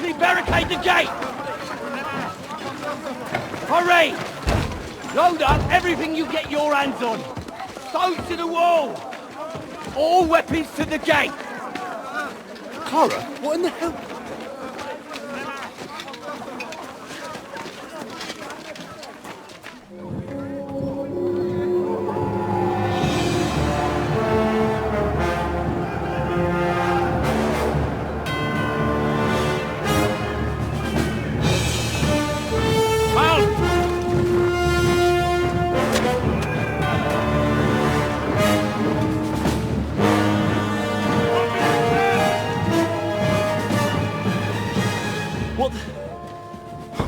Quickly barricade the gate! Hurry! Load up everything you get your hands on. Stones to the wall! All weapons to the gate! Clara, what in the hell?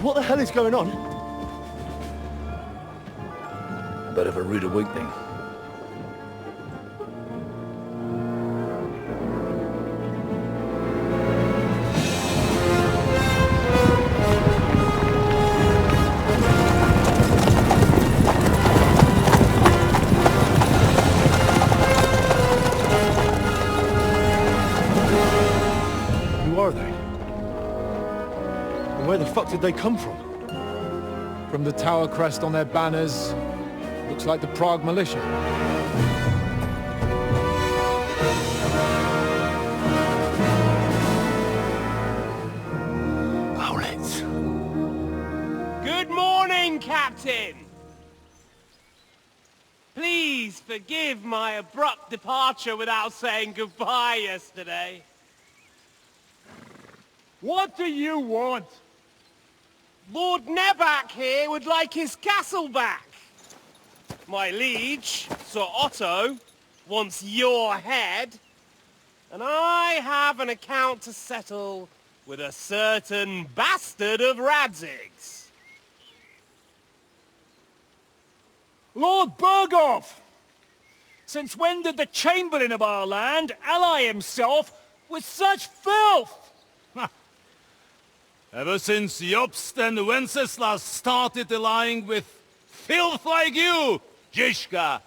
What the hell is going on? A bit of a rude awakening. Who are they? And where the fuck did they come from? From the tower crest on their banners, looks like the Prague militia. Owlets. Good morning, Captain! Please forgive my abrupt departure without saying goodbye yesterday. What do you want? Lord Nebak here would like his castle back. My liege, Sir Otto, wants your head. And I have an account to settle with a certain bastard of Radzig's. Lord Berghoff! Since when did the Chamberlain of our land ally himself with such filth? Ever since Jobst and Wenceslas started allying with filth like you, Zizka.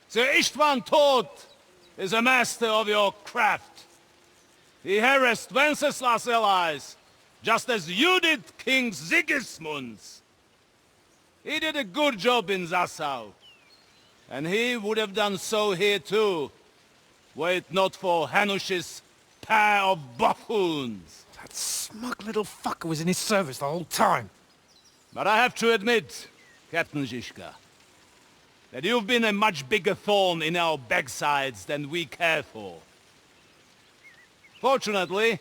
Sir Istvan Tod is a master of your craft. He harassed Wenceslas' allies, just as you did King Sigismund's. He did a good job in Zassau, and he would have done so here too, were it not for Hanush's pair of buffoons. That smug little fucker was in his service the whole time. But I have to admit, Captain Zizka, that you've been a much bigger thorn in our backsides than we care for. Fortunately,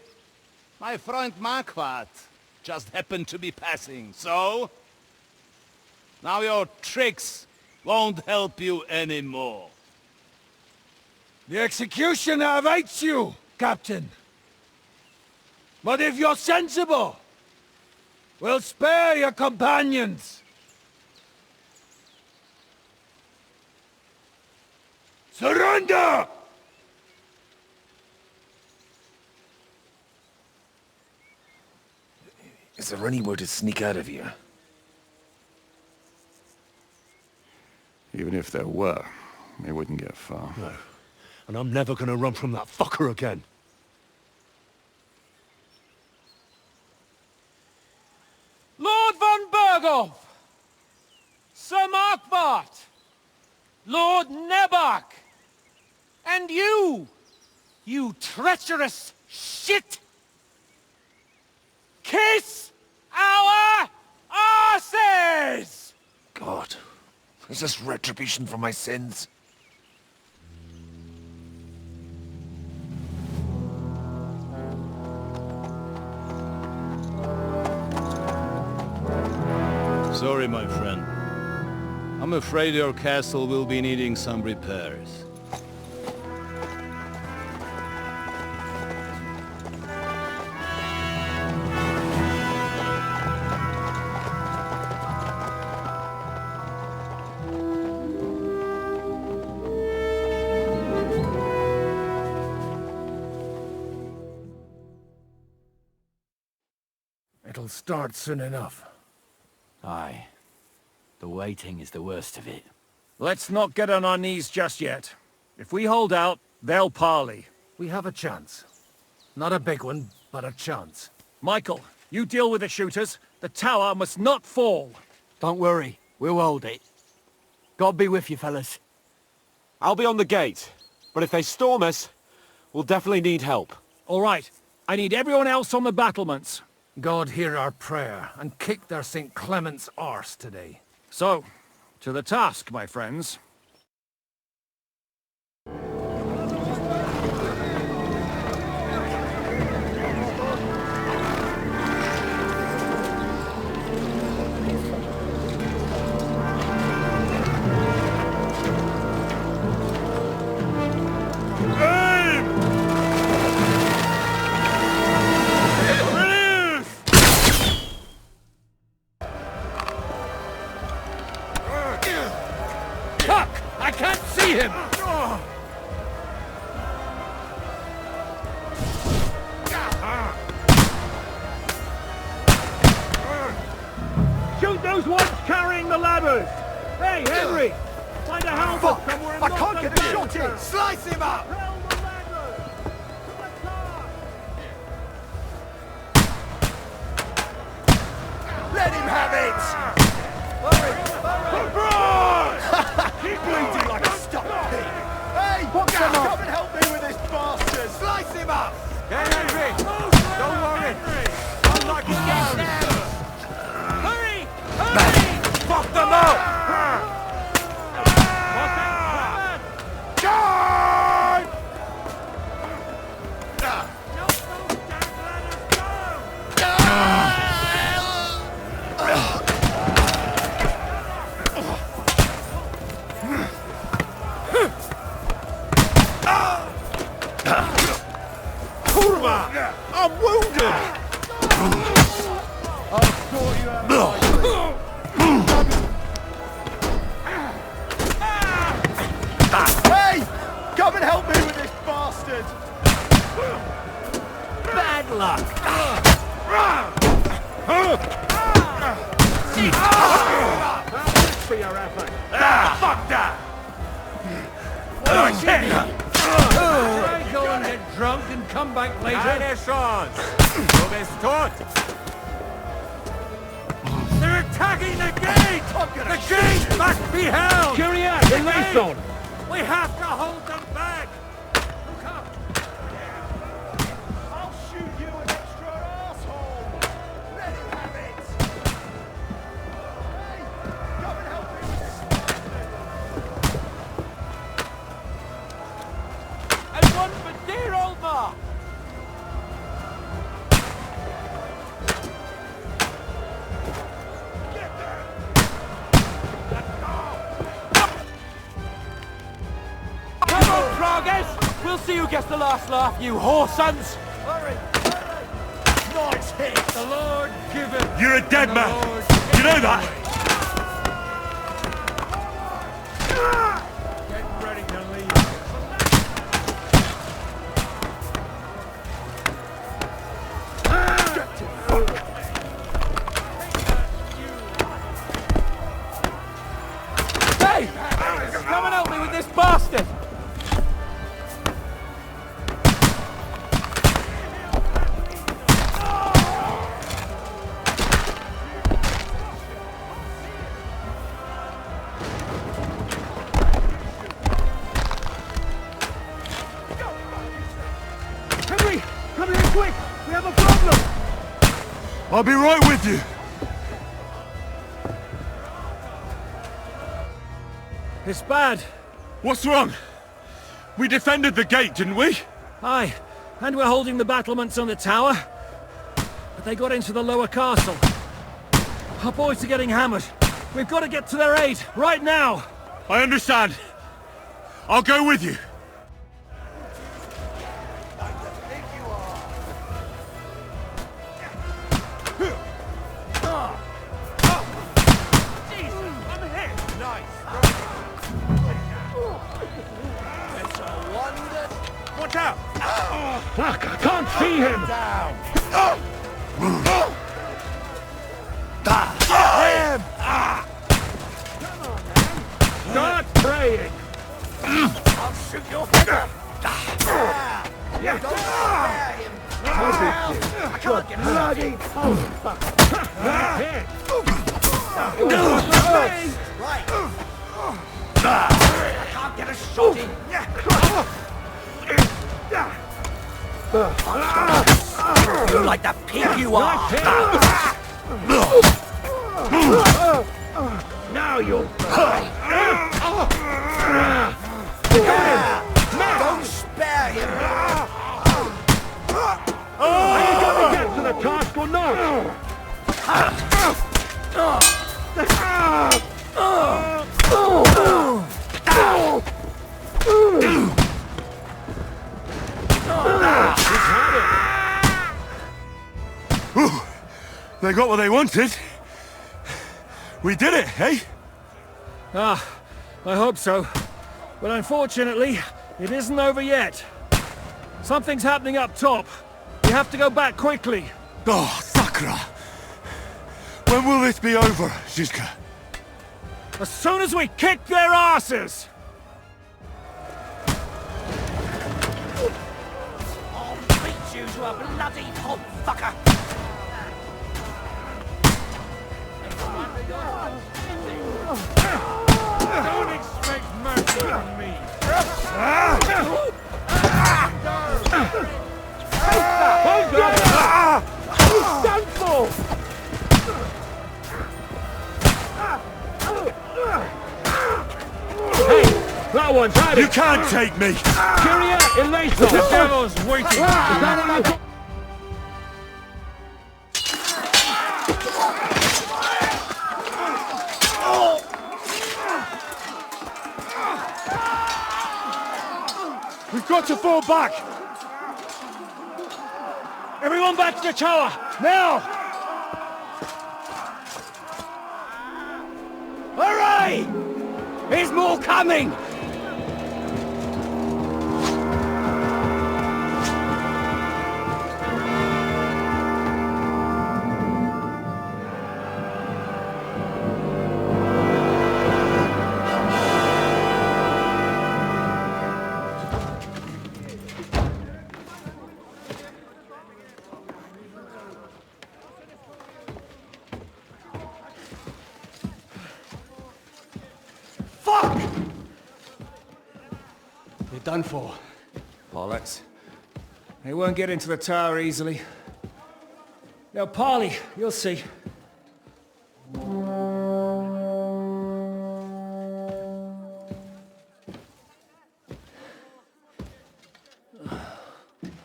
my friend Marquardt just happened to be passing, so... now your tricks won't help you anymore. The executioner awaits you, Captain. But if you're sensible, we'll spare your companions. Surrender! Is there anywhere to sneak out of here? Even if there were, we wouldn't get far. No. And I'm never gonna run from that fucker again. Lord von Berghoff! Sir Marquardt! Lord Nebak! And you! You treacherous shit! Kiss our asses! God, is this retribution for my sins? Sorry, my friend. I'm afraid your castle will be needing some repairs. It'll start soon enough. Aye. The waiting is the worst of it. Let's not get on our knees just yet. If we hold out, they'll parley. We have a chance. Not a big one, but a chance. Michael, you deal with the shooters. The tower must not fall. Don't worry, we'll hold it. God be with you, fellas. I'll be on the gate, but if they storm us, we'll definitely need help. All right, I need everyone else on the battlements. God hear our prayer, and kick their St. Clement's arse today. So, to the task, my friends. I can't see him! Shoot those ones carrying the ladders! Hey, Henry! Find a helmet somewhere and I knock can't them get a down. shot in! Slice him up! Propel the ladders! To the car! Let him have it! Keep bleeding like a stuck pig! Hey! Come and help me with this bastard! Slice him up! Hey, Henry! Don't worry! I'll knock him down! Hurry! Hurry! Fuck them up! Charge! Kurva! I'm wounded! I'll sort you out. Hey! Come and help me with this bastard! Bad luck! For your effort. Fuck that! Go and get drunk and come back later. Keine Chance! Du bist tot! They're attacking the gate! The gate must be held! Kyriak, the Layson! We have to hold them back! Look up! I'll shoot you an extra asshole! Let him have it! Hey! Come and help me with this bastard! And one for dear old Ma! Come on, Progress! We'll see who gets the last laugh, you whoresons! Hurry! Hurry! Nice hit! The Lord give it! You're a dead man! You know that? Get ready to leave. Hey! Come and help me with this bastard! Henry! Come here quick! We have a problem! I'll be right with you. It's bad. What's wrong? We defended the gate, didn't we? Aye, and we're holding the battlements on the tower. But they got into the lower castle. Our boys are getting hammered. We've got to get to their aid, right now! I understand. I'll go with you. Watch out! Fuck, I can't see him! Start praying! I'll shoot your finger! Don't scare him! I can't get bloody right. I can't get a shot in. You like the pig you are. Now you'll die. Don't spare him. Are you going to get to the task or not? They got what they wanted. We did it, eh? Ah, I hope so. But unfortunately, it isn't over yet. Something's happening up top. We have to go back quickly. Oh, Sakura! When will this be over, Zizka? As soon as we kick their asses! I'll beat you to a bloody pulp, fucker! Don't expect mercy from me! Done for! Hey, that one's had You it! can't take me! Kyria Elisa! The devil's waiting! We've got to fall back! Everyone back to the tower! Now! Hooray! There's more coming! Fuck! You're done for. Bollocks. They won't get into the tower easily. Now, Parley, you'll see.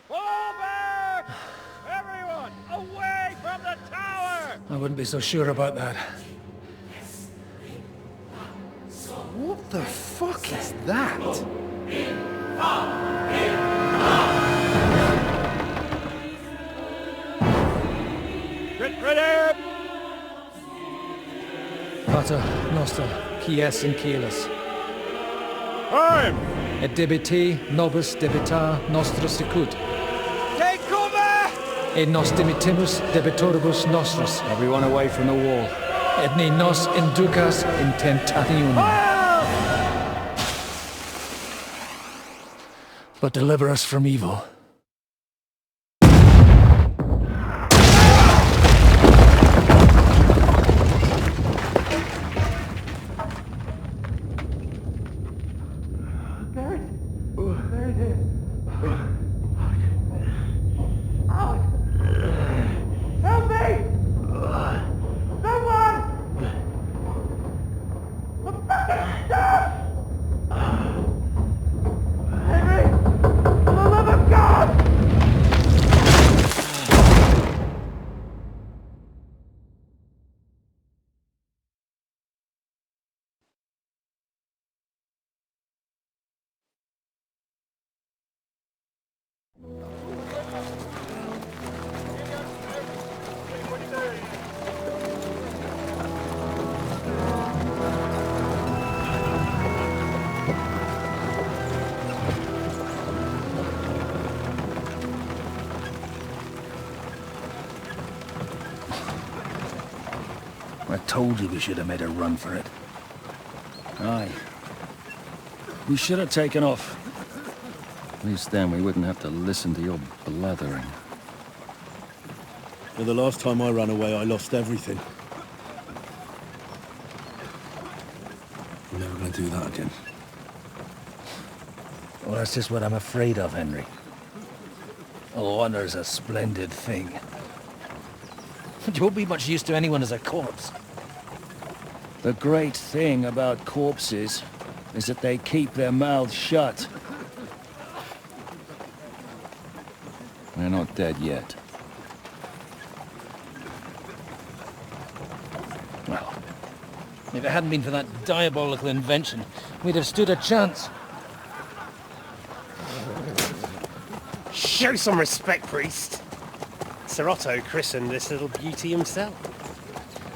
Fall back! Everyone, away from the tower! I wouldn't be so sure about that. What the fuck is that? Get ready! Pater Noster, quies in Kielis. Time! Et debiti nobis debita nostra sicut. Take cover! Et nos dimitimus debitoribus nostris. Everyone away from the wall. Et ne nos inducas in tentationem. But deliver us from evil. Help me! Someone! Henry! For the love of God! I told you we should have made a run for it. Aye. We should have taken off. At least then we wouldn't have to listen to your blathering. And the last time I ran away, I lost everything. I'm never gonna do that again. Well, that's just what I'm afraid of, Henry. Honor's a splendid thing. But you won't be much use to anyone as a corpse. The great thing about corpses is that they keep their mouths shut. They're not dead yet. Well, if it hadn't been for that diabolical invention, we'd have stood a chance. Show some respect, priest. Sir Otto christened this little beauty himself.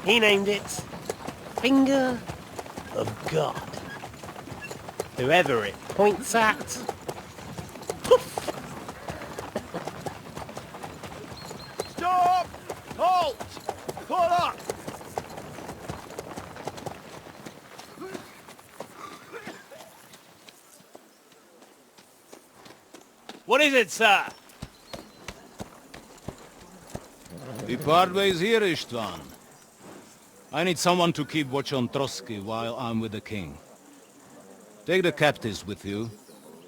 He named it Finger of God. Whoever it points at, poof! Stop! Halt! Pull up! What is it, sir? We part ways here, Istvan. I need someone to keep watch on Trotsky while I'm with the king. Take the captives with you,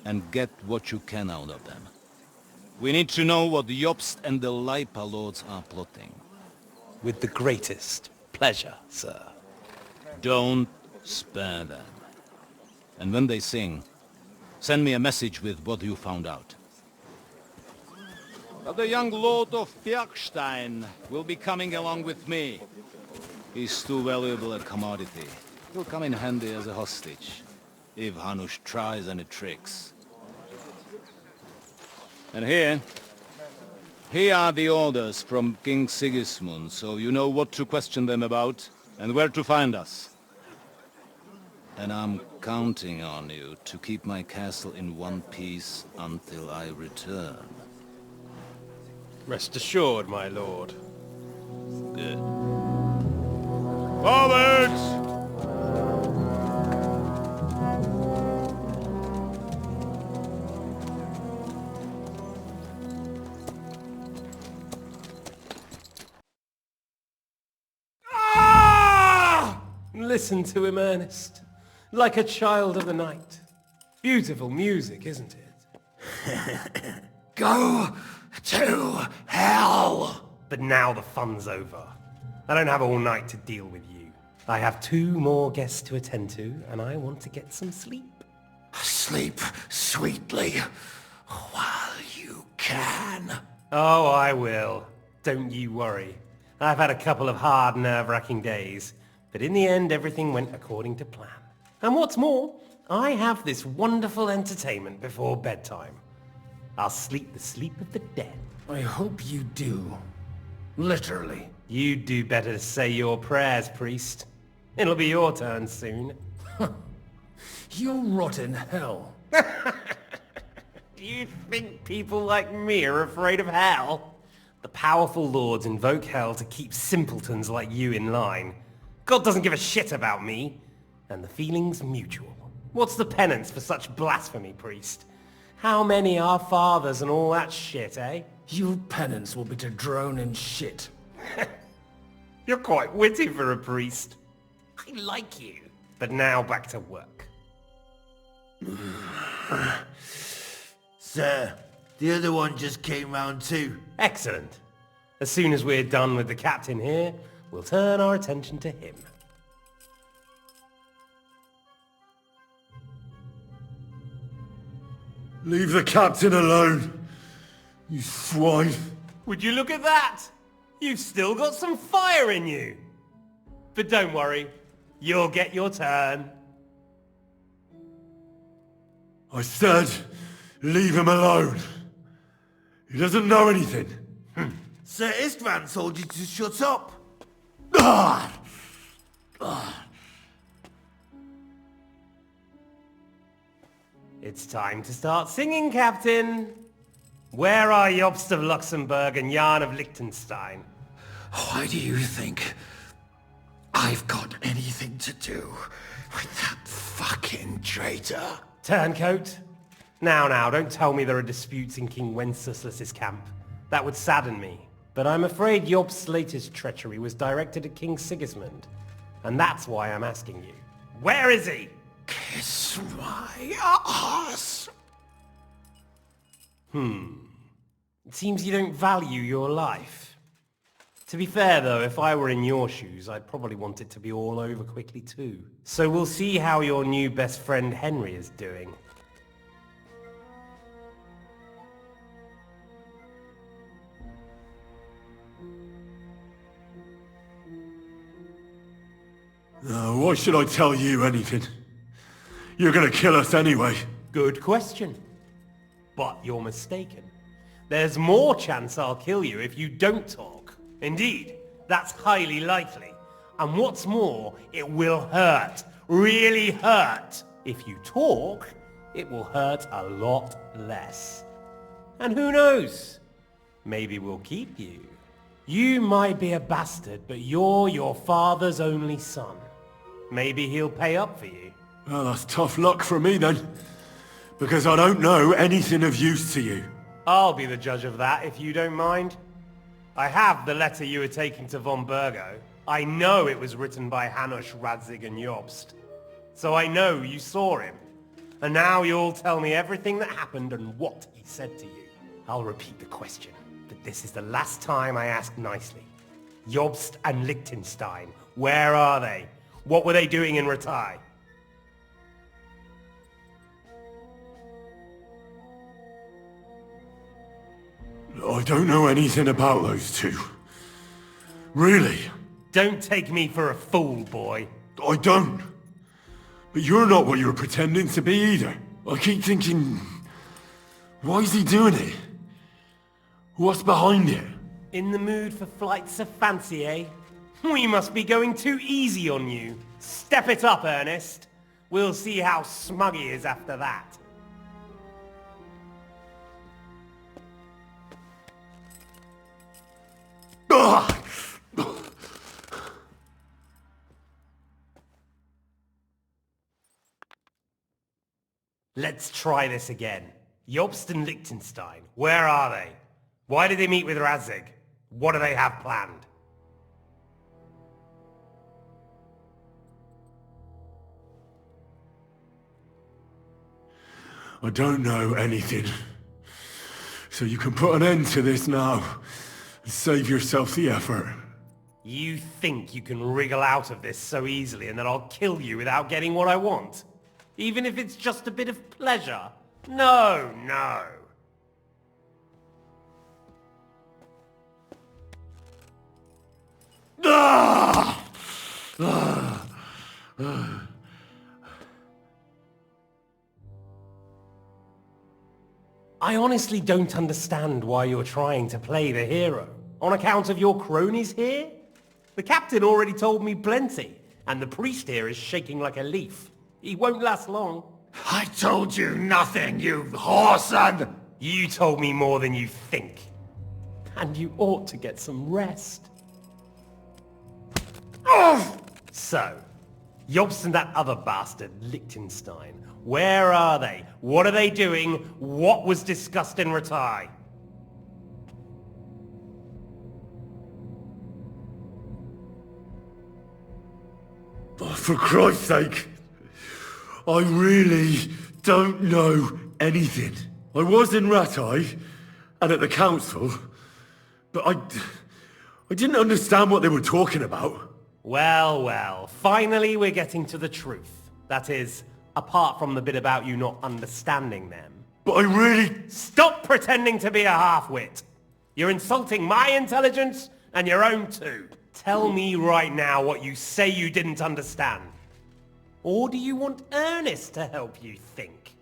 and get what you can out of them. We need to know what the Jobst and the Leipa lords are plotting. With the greatest pleasure, sir. Don't spare them. And when they sing, send me a message with what you found out. But the young lord of Bjergstein will be coming along with me. He's too valuable a commodity. He'll come in handy as a hostage, if Hanush tries any tricks. And here are the orders from King Sigismund, so you know what to question them about, and where to find us. And I'm counting on you to keep my castle in one piece until I return. Rest assured, my lord. Good. Forwards! Listen to him, Ernest. Like a child of the night. Beautiful music, isn't it? Go to hell! But now the fun's over. I don't have all night to deal with you. I have 2 more guests to attend to, and I want to get some sleep. Sleep sweetly while you can. Oh, I will. Don't you worry. I've had a couple of hard, nerve-wracking days, but in the end everything went according to plan. And what's more, I have this wonderful entertainment before bedtime. I'll sleep the sleep of the dead. I hope you do. Literally. You'd do better to say your prayers, priest. It'll be your turn soon. You'll rot in hell. Do you think people like me are afraid of hell? The powerful lords invoke hell to keep simpletons like you in line. God doesn't give a shit about me. And the feeling's mutual. What's the penance for such blasphemy, priest? How many are fathers and all that shit, eh? Your penance will be to drown in shit. You're quite witty for a priest. I like you. But now back to work. Sir, the other one just came round too. Excellent. As soon as we're done with the captain here, we'll turn our attention to him. Leave the captain alone, you swine. Would you look at that? You've still got some fire in you. But don't worry, you'll get your turn. I said, leave him alone. He doesn't know anything. Sir Istvan told you to shut up. It's time to start singing, Captain. Where are Jobst of Luxembourg and Jan of Liechtenstein? Why do you think I've got anything to do with that fucking traitor? Turncoat? Now, don't tell me there are disputes in King Wenceslas's camp. That would sadden me. But I'm afraid Jobst's latest treachery was directed at King Sigismund. And that's why I'm asking you. Where is he? Kiss my ass. It seems you don't value your life. To be fair though, if I were in your shoes, I'd probably want it to be all over quickly too. So we'll see how your new best friend Henry is doing. Why should I tell you anything? You're gonna kill us anyway. Good question. But you're mistaken. There's more chance I'll kill you if you don't talk. Indeed, that's highly likely. And what's more, it will hurt. Really hurt. If you talk, it will hurt a lot less. And who knows? Maybe we'll keep you. You might be a bastard, but you're your father's only son. Maybe he'll pay up for you. Well, that's tough luck for me then. Because I don't know anything of use to you. I'll be the judge of that, if you don't mind. I have the letter you were taking to von Burgo. I know it was written by Hanush, Radzig and Jobst. So I know you saw him. And now you'll tell me everything that happened and what he said to you. I'll repeat the question, but this is the last time I ask nicely. Jobst and Liechtenstein, where are they? What were they doing in Ratai? I don't know anything about those two. Really? Don't take me for a fool, boy. I don't. But you're not what you're pretending to be either. I keep thinking, why is he doing it? What's behind it? In the mood for flights of fancy, eh? We must be going too easy on you. Step it up, Ernest. We'll see how smug he is after that. Let's try this again. Jobst and Liechtenstein, where are they? Why did they meet with Radzig? What do they have planned? I don't know anything. So you can put an end to this now. And save yourself the effort. You think you can wriggle out of this so easily and that I'll kill you without getting what I want? Even if it's just a bit of pleasure? No, no. I honestly don't understand why you're trying to play the hero. On account of your cronies here? The captain already told me plenty, and the priest here is shaking like a leaf. He won't last long. I told you nothing, you whoreson! You told me more than you think. And you ought to get some rest. So, Jobst and that other bastard, Liechtenstein, where are they? What are they doing? What was discussed in Ratai? Oh, for Christ's sake. I really don't know anything. I was in Ratai and at the council, but I didn't understand what they were talking about. Well, well, finally we're getting to the truth. That is, apart from the bit about you not understanding them. But I really... Stop pretending to be a half-wit. You're insulting my intelligence and your own too. Tell me right now what you say you didn't understand. Or do you want Ernest to help you think?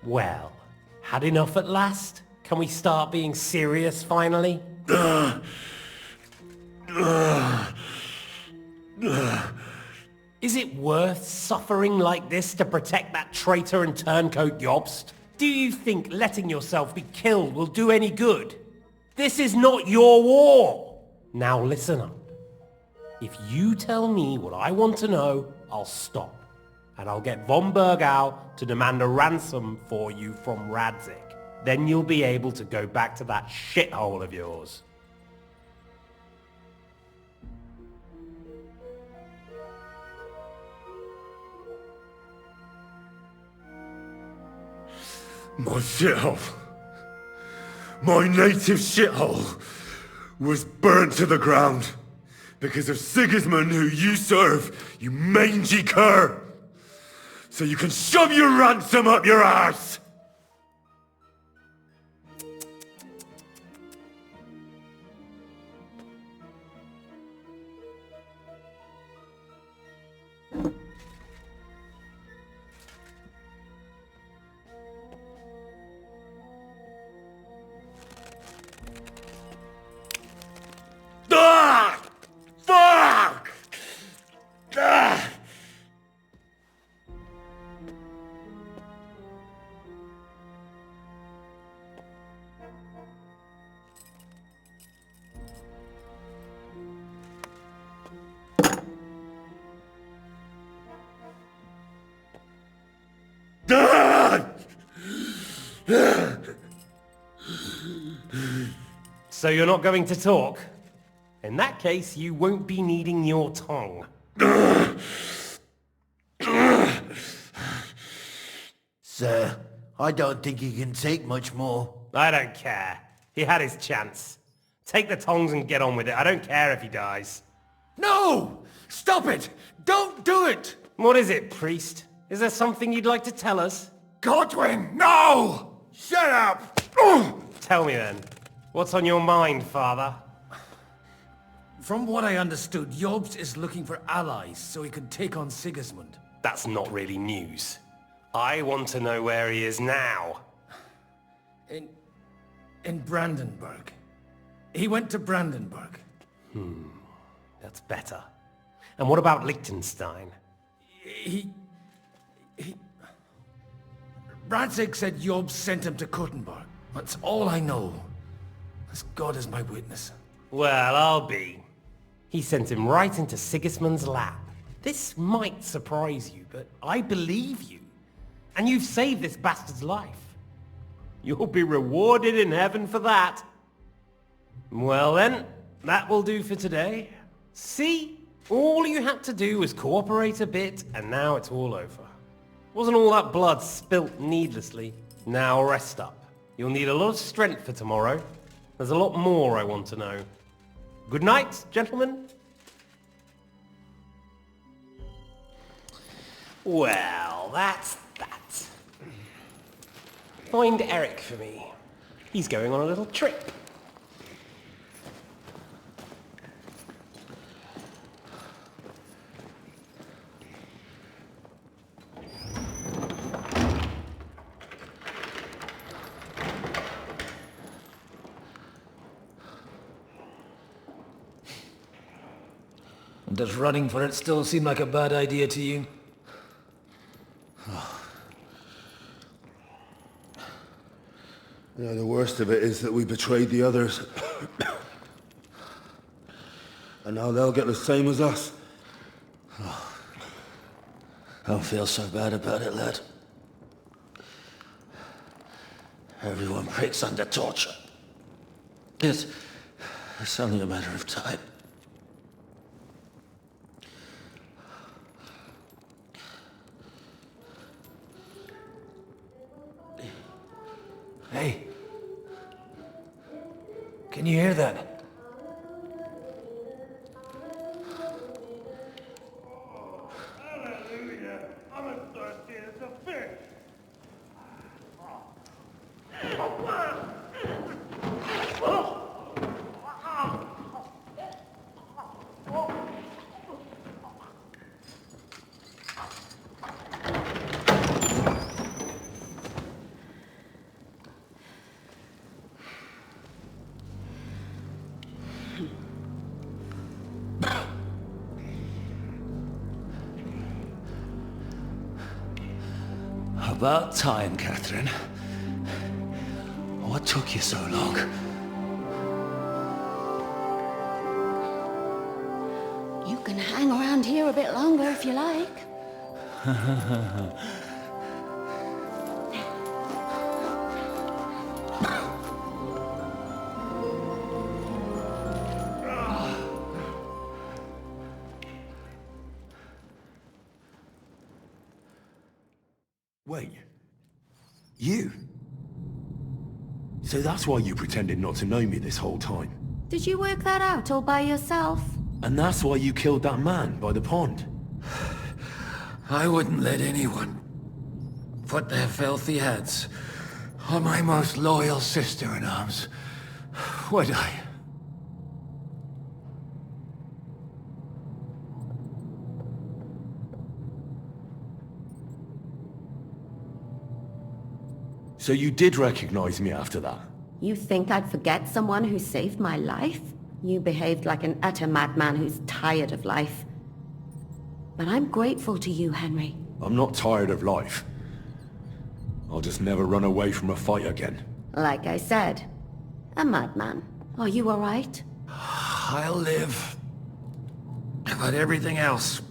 Well, had enough at last? Can we start being serious finally? Is it worth suffering like this to protect that traitor and turncoat Jobst? Do you think letting yourself be killed will do any good? This is not your war! Now listen up. If you tell me what I want to know, I'll stop. And I'll get von Bergau to demand a ransom for you from Radzik. Then you'll be able to go back to that shithole of yours. My shithole, my native shithole, was burnt to the ground because of Sigismund, who you serve, you mangy cur. So you can shove your ransom up your arse. Ah! Fuck! Ah! So you're not going to talk? In that case, you won't be needing your tongue. Sir, I don't think he can take much more. I don't care. He had his chance. Take the tongs and get on with it. I don't care if he dies. No! Stop it! Don't do it! What is it, priest? Is there something you'd like to tell us? Godwin, no! Shut up! Tell me then. What's on your mind, father? From what I understood, Jobst is looking for allies so he can take on Sigismund. That's not really news. I want to know where he is now. In Brandenburg. He went to Brandenburg. That's better. And what about Liechtenstein? Radzik said Jobst sent him to Kuttenberg. That's all I know. As God is my witness. Well, I'll be. He sent him right into Sigismund's lap. This might surprise you, but I believe you. And you've saved this bastard's life. You'll be rewarded in heaven for that. Well then, that will do for today. See? All you had to do was cooperate a bit, and now it's all over. Wasn't all that blood spilt needlessly. Now rest up. You'll need a lot of strength for tomorrow. There's a lot more I want to know. Good night, gentlemen. Well, that's that. Find Eric for me. He's going on a little trip. Does running for it still seem like a bad idea to you? Yeah, the worst of it is that we betrayed the others. And now they'll get the same as us. Don't feel so bad about it, lad. Everyone breaks under torture. It's only a matter of time. Hey. Can you hear that? About time, Catherine. What took you so long? You can hang around here a bit longer if you like. Wait. You? So that's why you pretended not to know me this whole time? Did you work that out all by yourself? And that's why you killed that man by the pond? I wouldn't let anyone put their filthy heads on my most loyal sister-in-arms, would I? So you did recognize me after that? You think I'd forget someone who saved my life? You behaved like an utter madman who's tired of life. But I'm grateful to you, Henry. I'm not tired of life. I'll just never run away from a fight again. Like I said, a madman. Are you alright? I'll live. But everything else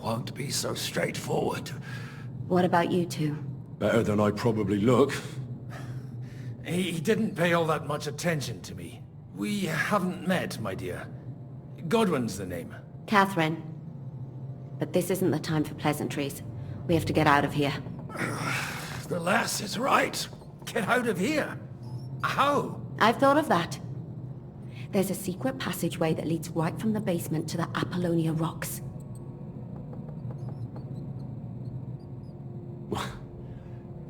won't be so straightforward. What about you two? Better than I probably look. He didn't pay all that much attention to me. We haven't met, my dear. Godwin's the name. Catherine. But this isn't the time for pleasantries. We have to get out of here. The lass is right. Get out of here. How? I've thought of that. There's a secret passageway that leads right from the basement to the Apollonia Rocks.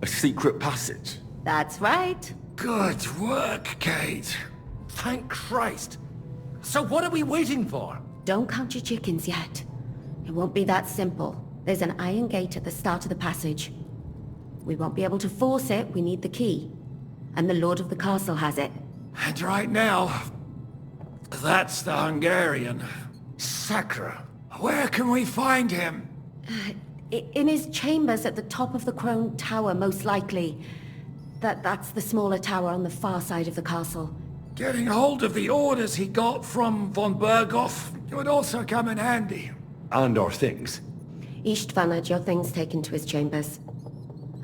A secret passage? That's right. Good work, Kate. Thank Christ. So what are we waiting for? Don't count your chickens yet. It won't be that simple. There's an iron gate at the start of the passage. We won't be able to force it, we need the key. And the Lord of the Castle has it. And right now, that's the Hungarian. Sacra. Where can we find him? In his chambers at the top of the Crone Tower, most likely. That's the smaller tower on the far side of the castle. Getting hold of the orders he got from von Berghoff would also come in handy. And our things. Istvan had your things taken to his chambers.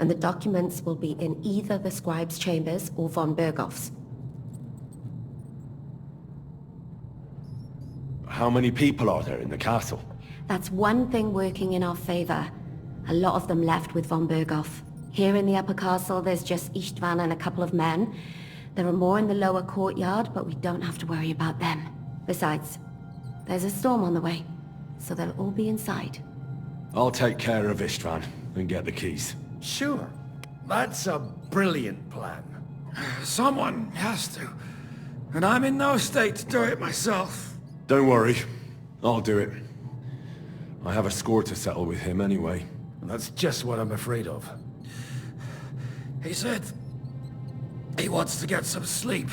And the documents will be in either the scribe's chambers or von Berghoff's. How many people are there in the castle? That's one thing working in our favor. A lot of them left with von Berghoff. Here in the upper castle, there's just Istvan and a couple of men. There are more in the lower courtyard, but we don't have to worry about them. Besides, there's a storm on the way, so they'll all be inside. I'll take care of Istvan and get the keys. Sure. That's a brilliant plan. Someone has to. And I'm in no state to do it myself. Don't worry. I'll do it. I have a score to settle with him anyway. That's just what I'm afraid of. He said he wants to get some sleep.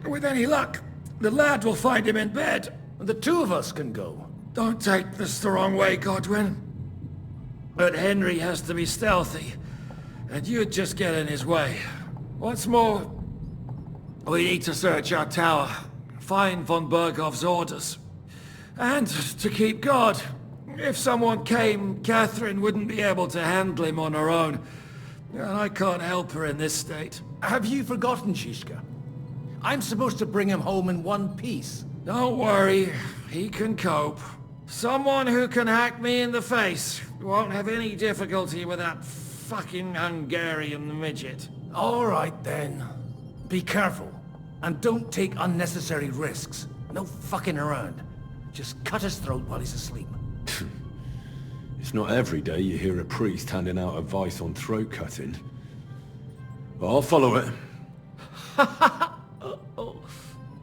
With any luck, the lad will find him in bed. And the two of us can go. Don't take this the wrong way, Godwin. But Henry has to be stealthy, and you'd just get in his way. What's more, we need to search our tower, find von Berghoff's orders. And to keep guard. If someone came, Catherine wouldn't be able to handle him on her own. And I can't help her in this state. Have you forgotten, Shishka? I'm supposed to bring him home in one piece. Don't worry, he can cope. Someone who can hack me in the face won't have any difficulty with that fucking Hungarian midget. All right then. Be careful. And don't take unnecessary risks. No fucking around. Just cut his throat while he's asleep. It's not every day you hear a priest handing out advice on throat cutting. But I'll follow it.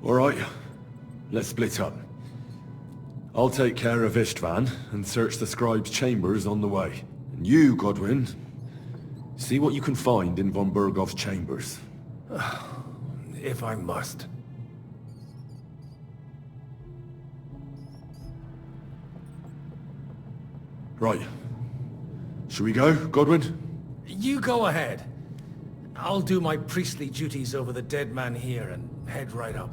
Alright, let's split up. I'll take care of Istvan and search the scribe's chambers on the way. And you, Godwin, see what you can find in von Berghoff's chambers. If I must. Right. Shall we go, Godwin? You go ahead. I'll do my priestly duties over the dead man here and head right up.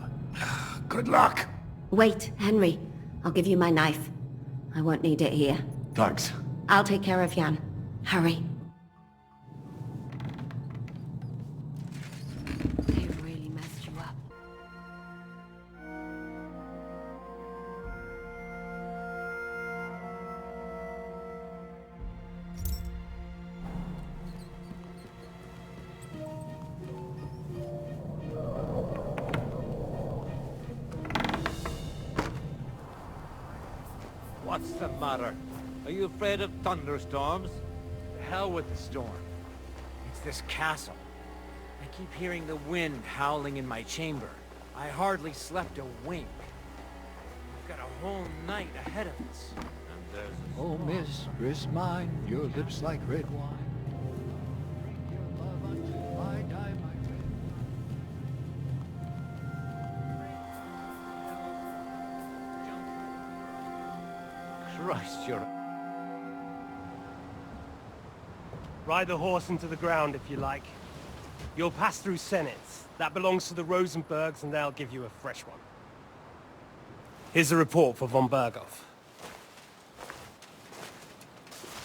Good luck! Wait, Henry. I'll give you my knife. I won't need it here. Thanks. I'll take care of Jan. Hurry. They really messed you up. What's the matter? Are you afraid of thunderstorms? The hell with the storm. It's this castle. I keep hearing the wind howling in my chamber. I hardly slept a wink. We've got a whole night ahead of us. And there's a Oh, mistress mine, your lips like red wine. Bring your love unto my die, my Christ, you're... Ride the horse into the ground if you like. You'll pass through Senates. That belongs to the Rosenbergs, and they'll give you a fresh one. Here's a report for von Berghoff.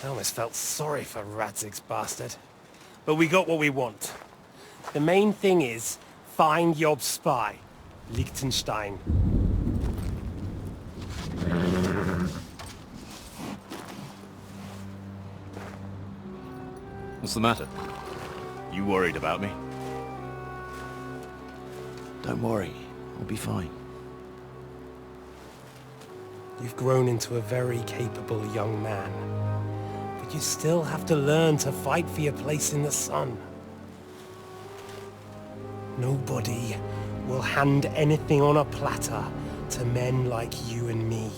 I almost felt sorry for Radzig's bastard. But we got what we want. The main thing is, find Job's spy, Liechtenstein. What's the matter? You worried about me? Don't worry, I'll be fine. You've grown into a very capable young man. But you still have to learn to fight for your place in the sun. Nobody will hand anything on a platter to men like you and me.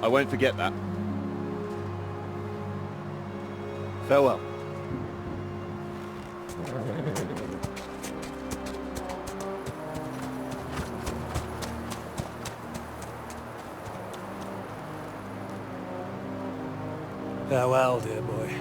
I won't forget that. Farewell. Farewell, dear boy.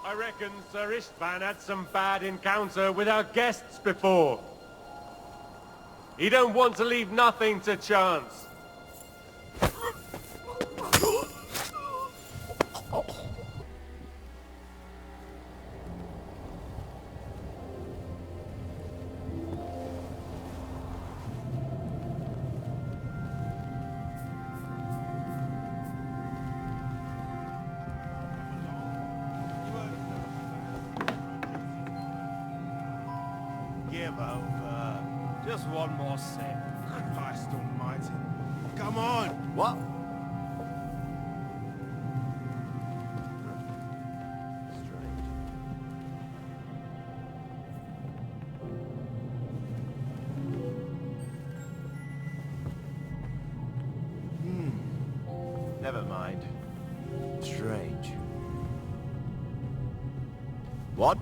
I reckon Sir Istvan had some bad encounter with our guests before. He don't want to leave nothing to chance. Give over. Just one more sip. Christ almighty. Come on! What? Never mind. Strange. What?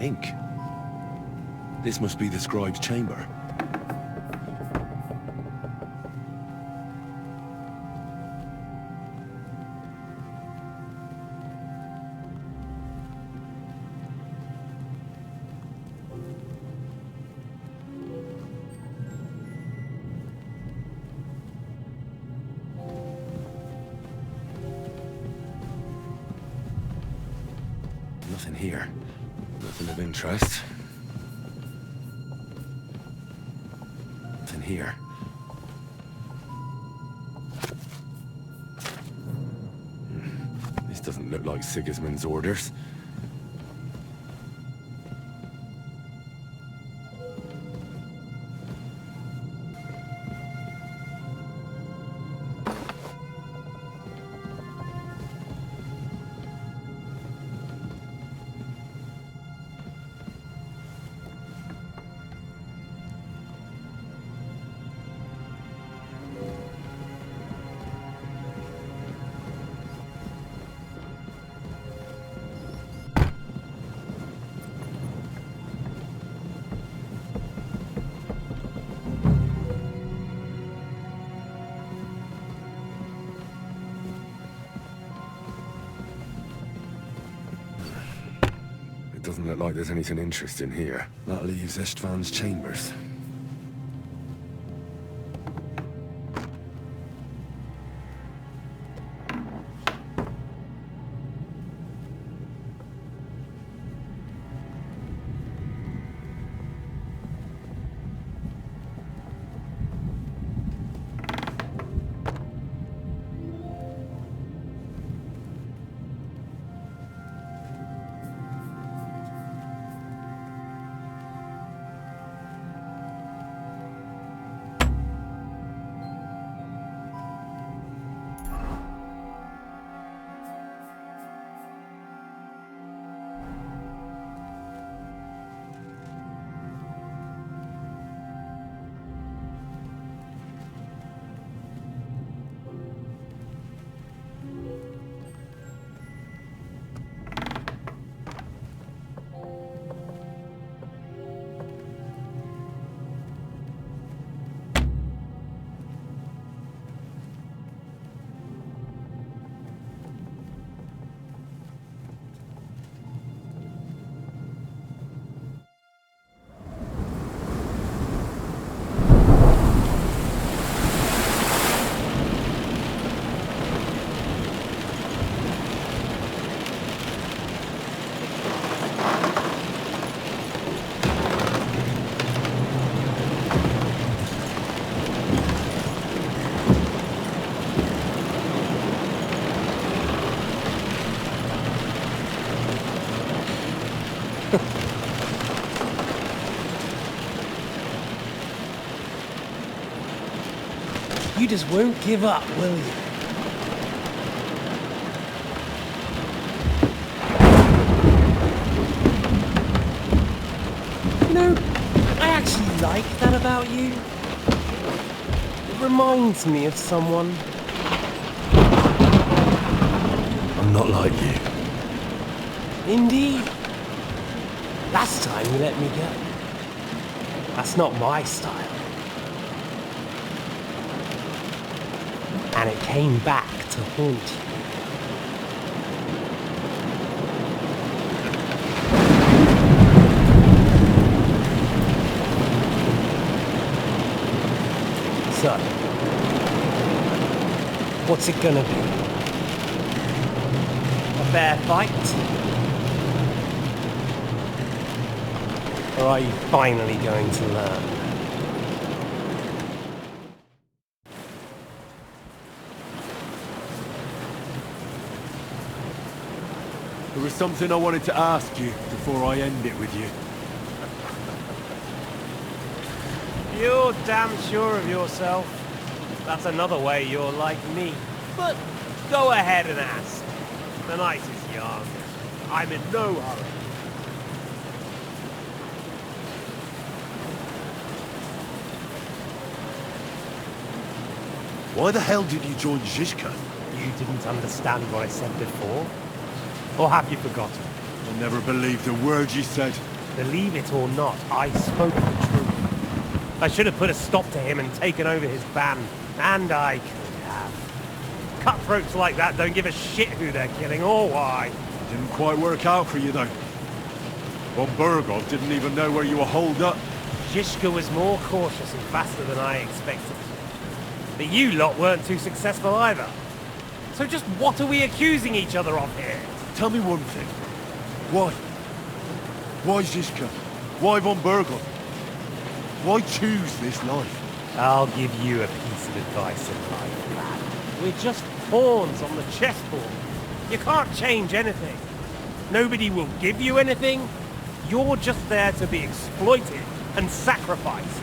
ink. This must be the scribe's chamber. Nothing here. Nothing of interest. Nothing here. This doesn't look like Sigismund's orders. Doesn't look like there's anything interesting here. That leaves Istvan's chambers. You just won't give up, will you? You know, I actually like that about you. It reminds me of someone. I'm not like you. Indeed. Last time you let me go. That's not my style. And it came back to haunt you. So, what's it gonna be? A fair fight? Or are you finally going to learn? There was something I wanted to ask you before I end it with you. You're damn sure of yourself. That's another way you're like me. But go ahead and ask. The night is young. I'm in no hurry. Why the hell did you join Zizka? You didn't understand what I said before? Or have you forgotten? I never believed a word you said. Believe it or not, I spoke the truth. I should have put a stop to him and taken over his band. And I could have. Cutthroats like that don't give a shit who they're killing or why. Didn't quite work out for you, though. Von Burgov didn't even know where you were holed up. Zizka was more cautious and faster than I expected. But you lot weren't too successful either. So just what are we accusing each other of here? Tell me one thing. Why? Why Zizka? Why Von Burgov? Why choose this life? I'll give you a piece of advice in life, lad. We're just pawns on the chessboard. You can't change anything. Nobody will give you anything. You're just there to be exploited and sacrificed.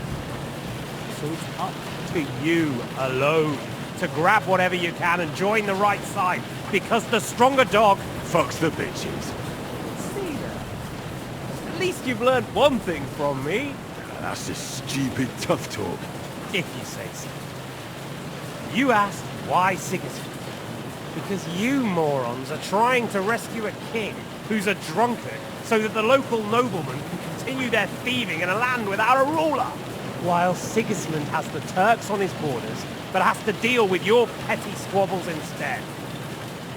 So it's up to you alone to grab whatever you can and join the right side, because the stronger dog fucks the bitches. See that? At least you've learned one thing from me. That's just stupid tough talk. If you say so. You asked why Sigismund? Because you morons are trying to rescue a king who's a drunkard so that the local noblemen can continue their thieving in a land without a ruler. While Sigismund has the Turks on his borders, but has to deal with your petty squabbles instead.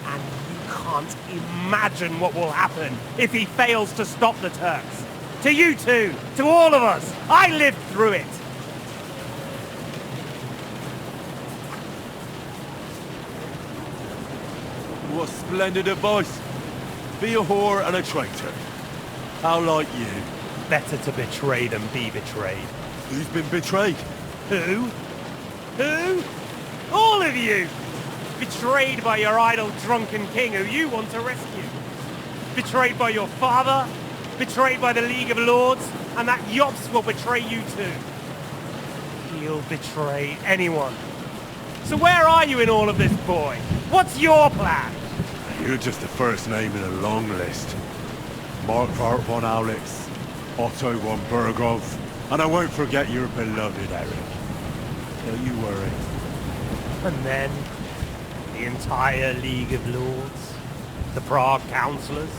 And you can't imagine what will happen if he fails to stop the Turks. To you two, to all of us, I lived through it. What splendid advice. Be a whore and a traitor. How like you. Better to betray than be betrayed. Who's been betrayed? Who? Who? All of you! Betrayed by your idle drunken king who you want to rescue. Betrayed by your father. Betrayed by the League of Lords. And that Yops will betray you too. He'll betray anyone. So where are you in all of this, boy? What's your plan? You're just the first name in a long list. Markvart von Aulitz, Otto von Burgov, and I won't forget your beloved Eric. Don't you worry. And then, the entire League of Lords? The Prague Councillors?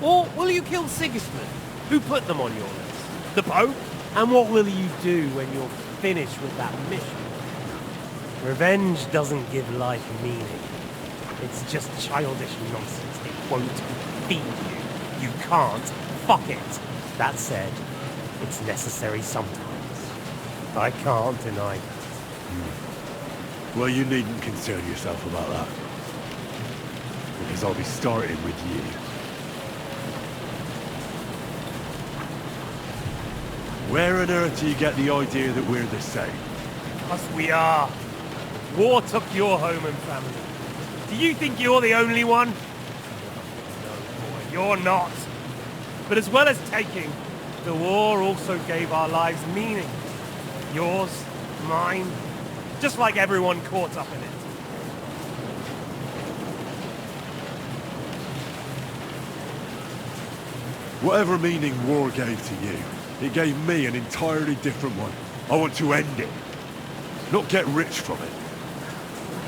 Or will you kill Sigismund? Who put them on your list? The Pope? And what will you do when you're finished with that mission? Revenge doesn't give life meaning. It's just childish nonsense. It won't feed you. You can't fuck it. That said, it's necessary sometimes. I can't deny that. Well, you needn't concern yourself about that. Because I'll be starting with you. Where on earth do you get the idea that we're the same? Because we are. War took your home and family. Do you think you're the only one? No, boy, you're not. But as well as taking, the war also gave our lives meaning. Yours, mine, just like everyone caught up in it. Whatever meaning war gave to you, it gave me an entirely different one. I want to end it, not get rich from it.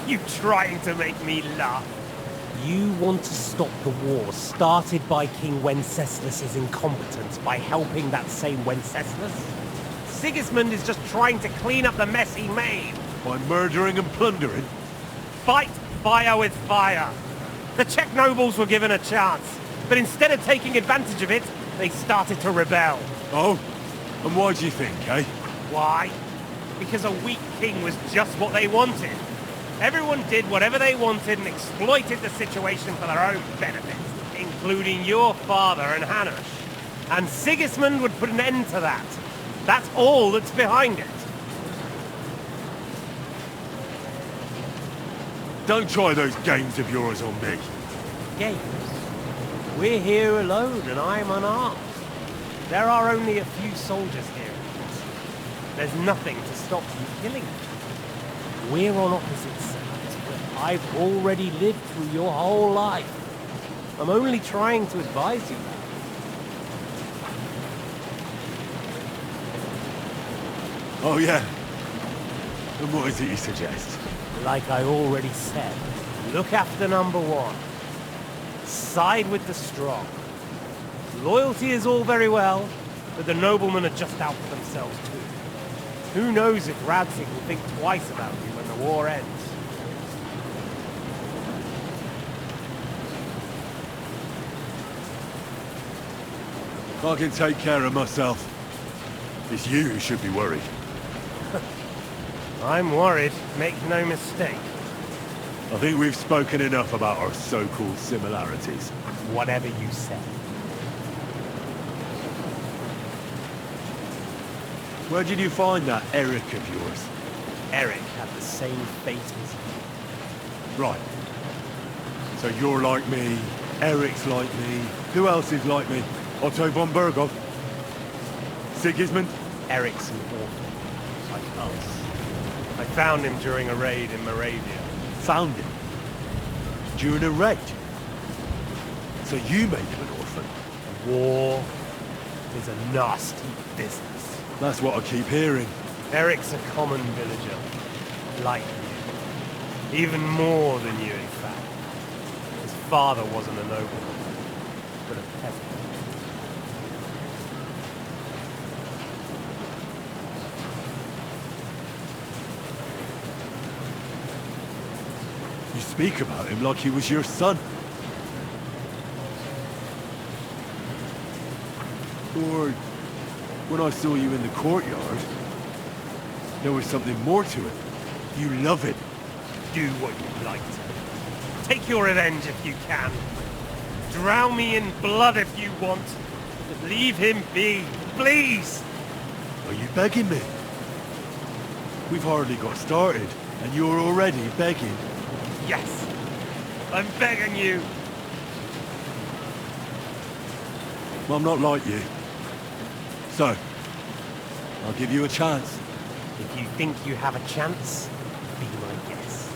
You trying to make me laugh? You want to stop the war started by King Wenceslas's incompetence by helping that same Wenceslas? Sigismund is just trying to clean up the mess he made. By murdering and plundering? Fight fire with fire. The Czech nobles were given a chance, but instead of taking advantage of it, they started to rebel. Oh? And why do you think, eh? Why? Because a weak king was just what they wanted. Everyone did whatever they wanted and exploited the situation for their own benefit, including your father and Hanush. And Sigismund would put an end to that. That's all that's behind it. Don't try those games of yours on me. Games? We're here alone and I'm unarmed. There are only a few soldiers here. There's nothing to stop you killing them. We're on opposite sides, but I've already lived through your whole life. I'm only trying to advise you. Oh yeah? And what is it you suggest? Like I already said, look after number one. Side with the strong. Loyalty is all very well, but the noblemen are just out for themselves too. Who knows if Radzig will think twice about you when the war ends. I can take care of myself. It's you who should be worried. I'm worried, make no mistake. I think we've spoken enough about our so-called similarities. Whatever you say. Where did you find that Eric of yours? Eric had the same fate as you. Right. So you're like me, Eric's like me, who else is like me? Otto von Berghoff? Sigismund? Eric's an orphan, like us. I found him during a raid in Moravia. Found him? During a raid? So you made him an orphan? War is a nasty business. That's what I keep hearing. Eric's a common villager, like you. Even more than you, in fact. His father wasn't a nobleman, but a peasant. You speak about him like he was your son. Or when I saw you in the courtyard, there was something more to it. You love it. Do what you like to. Take your revenge if you can. Drown me in blood if you want. But leave him be, please! Are you begging me? We've hardly got started, and you're already begging. Yes, I'm begging you. Well, I'm not like you. So, I'll give you a chance. If you think you have a chance, be my guest.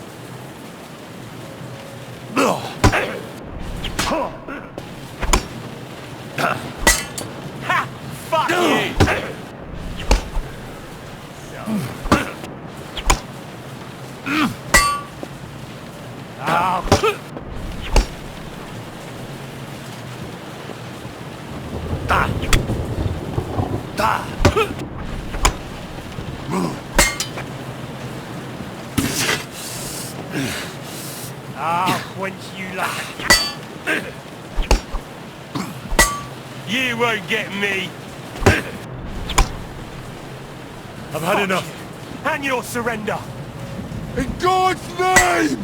Ha! Fuck you! I'll quench you like a... You won't get me! I've had enough. You. And your surrender! In God's name!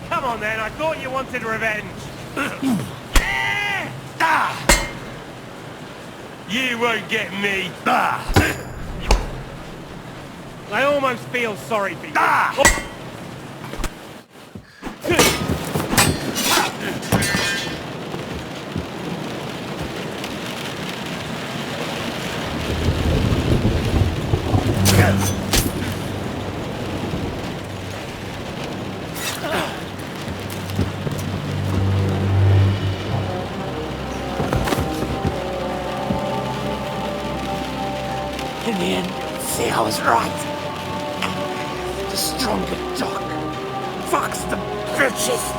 Come on then, I thought you wanted revenge! You won't get me! I almost feel sorry for you. In the end, see, I was right. The stronger dog. Fucks the bitches.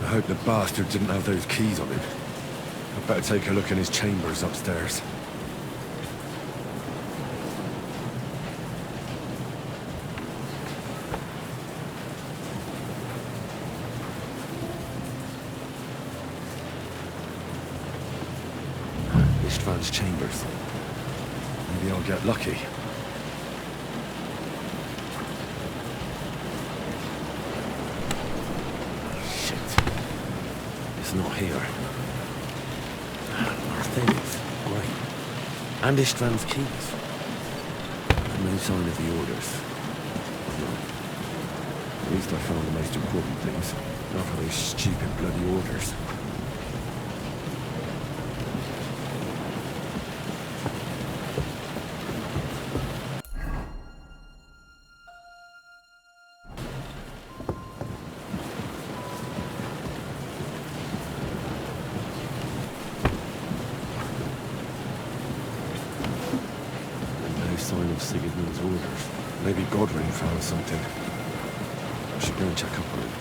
I hope the bastard didn't have those keys on him. I'd better take a look in his chambers upstairs. Istvan's chambers. Maybe I'll get lucky. Shit. It's not here. Our things. Great. And Istvan's keys. And no sign of the orders. No. At least I found the most important things. Not for those stupid bloody orders. Sigismund's orders. Maybe Godwin found something. I should go and check up on him.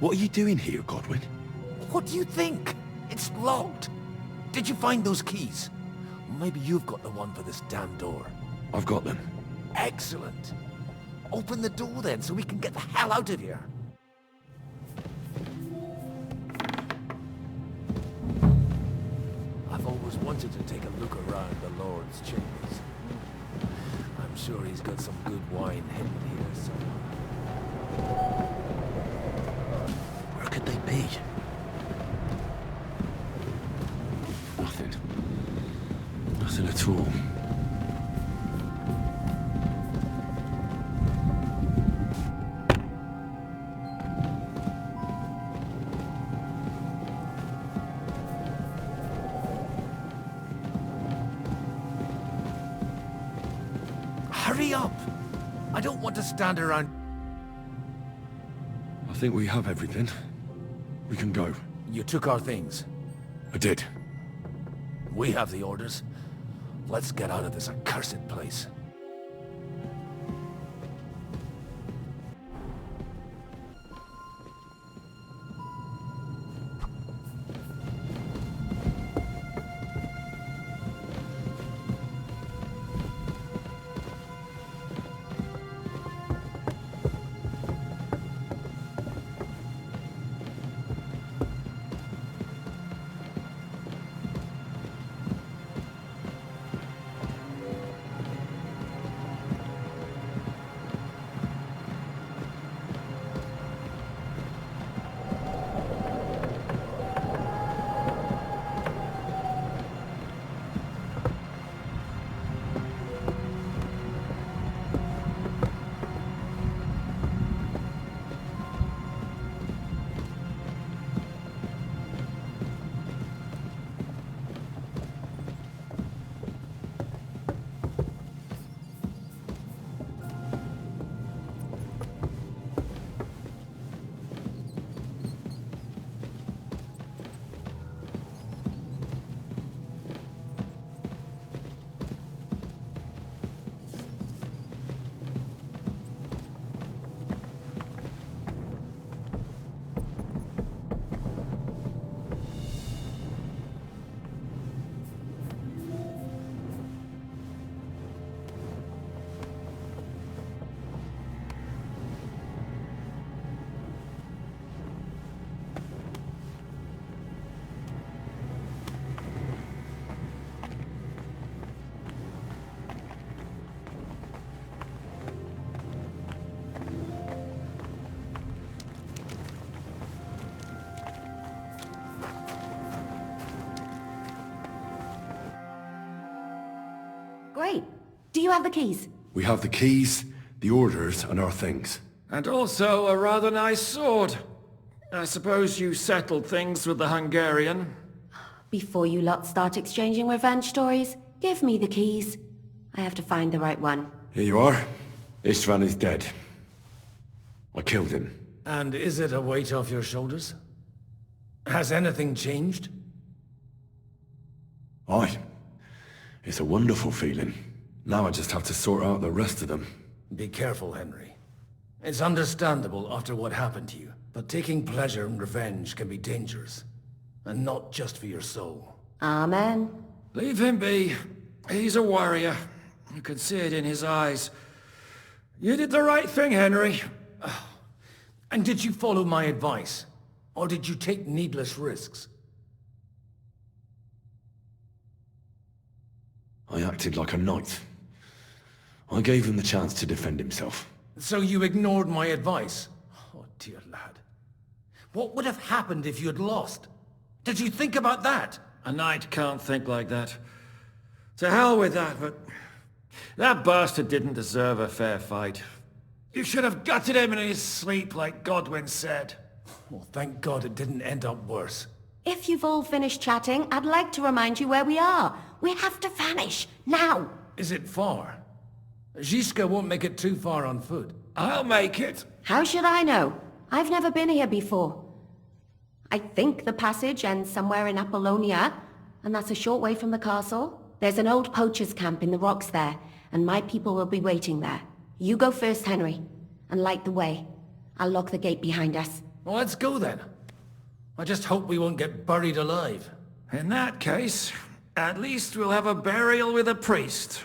What are you doing here, Godwin? What do you think? It's locked. Did you find those keys? Maybe you've got the one for this damn door. I've got them. Excellent. Open the door then, so we can get the hell out of here. I've always wanted to take a look around the Lord's chambers. I'm sure he's got some good wine hidden here somewhere. Where could they be? Nothing. Nothing at all. Hurry up! I don't want to stand around... I think we have everything. We can go. You took our things. I did. We have the orders. Let's get out of this accursed place. Great. Do you have the keys? We have the keys, the orders, and our things. And also a rather nice sword. I suppose you settled things with the Hungarian. Before you lot start exchanging revenge stories, give me the keys. I have to find the right one. Here you are. Istvan is dead. I killed him. And is it a weight off your shoulders? Has anything changed? Aye. It's a wonderful feeling. Now I just have to sort out the rest of them. Be careful, Henry. It's understandable after what happened to you, but taking pleasure in revenge can be dangerous. And not just for your soul. Amen. Leave him be. He's a warrior. You can see it in his eyes. You did the right thing, Henry. And did you follow my advice? Or did you take needless risks? I acted like a knight. I gave him the chance to defend himself. So you ignored my advice? Oh, dear lad. What would have happened if you had lost? Did you think about that? A knight can't think like that. To hell with that, but... that bastard didn't deserve a fair fight. You should have gutted him in his sleep, like Godwin said. Well, thank God it didn't end up worse. If you've all finished chatting, I'd like to remind you where we are. We have to vanish, now! Is it far? Zizka won't make it too far on foot. I'll make it. How should I know? I've never been here before. I think the passage ends somewhere in Apollonia, and that's a short way from the castle. There's an old poacher's camp in the rocks there, and my people will be waiting there. You go first, Henry, and light the way. I'll lock the gate behind us. Well, let's go then. I just hope we won't get buried alive. In that case, at least we'll have a burial with a priest.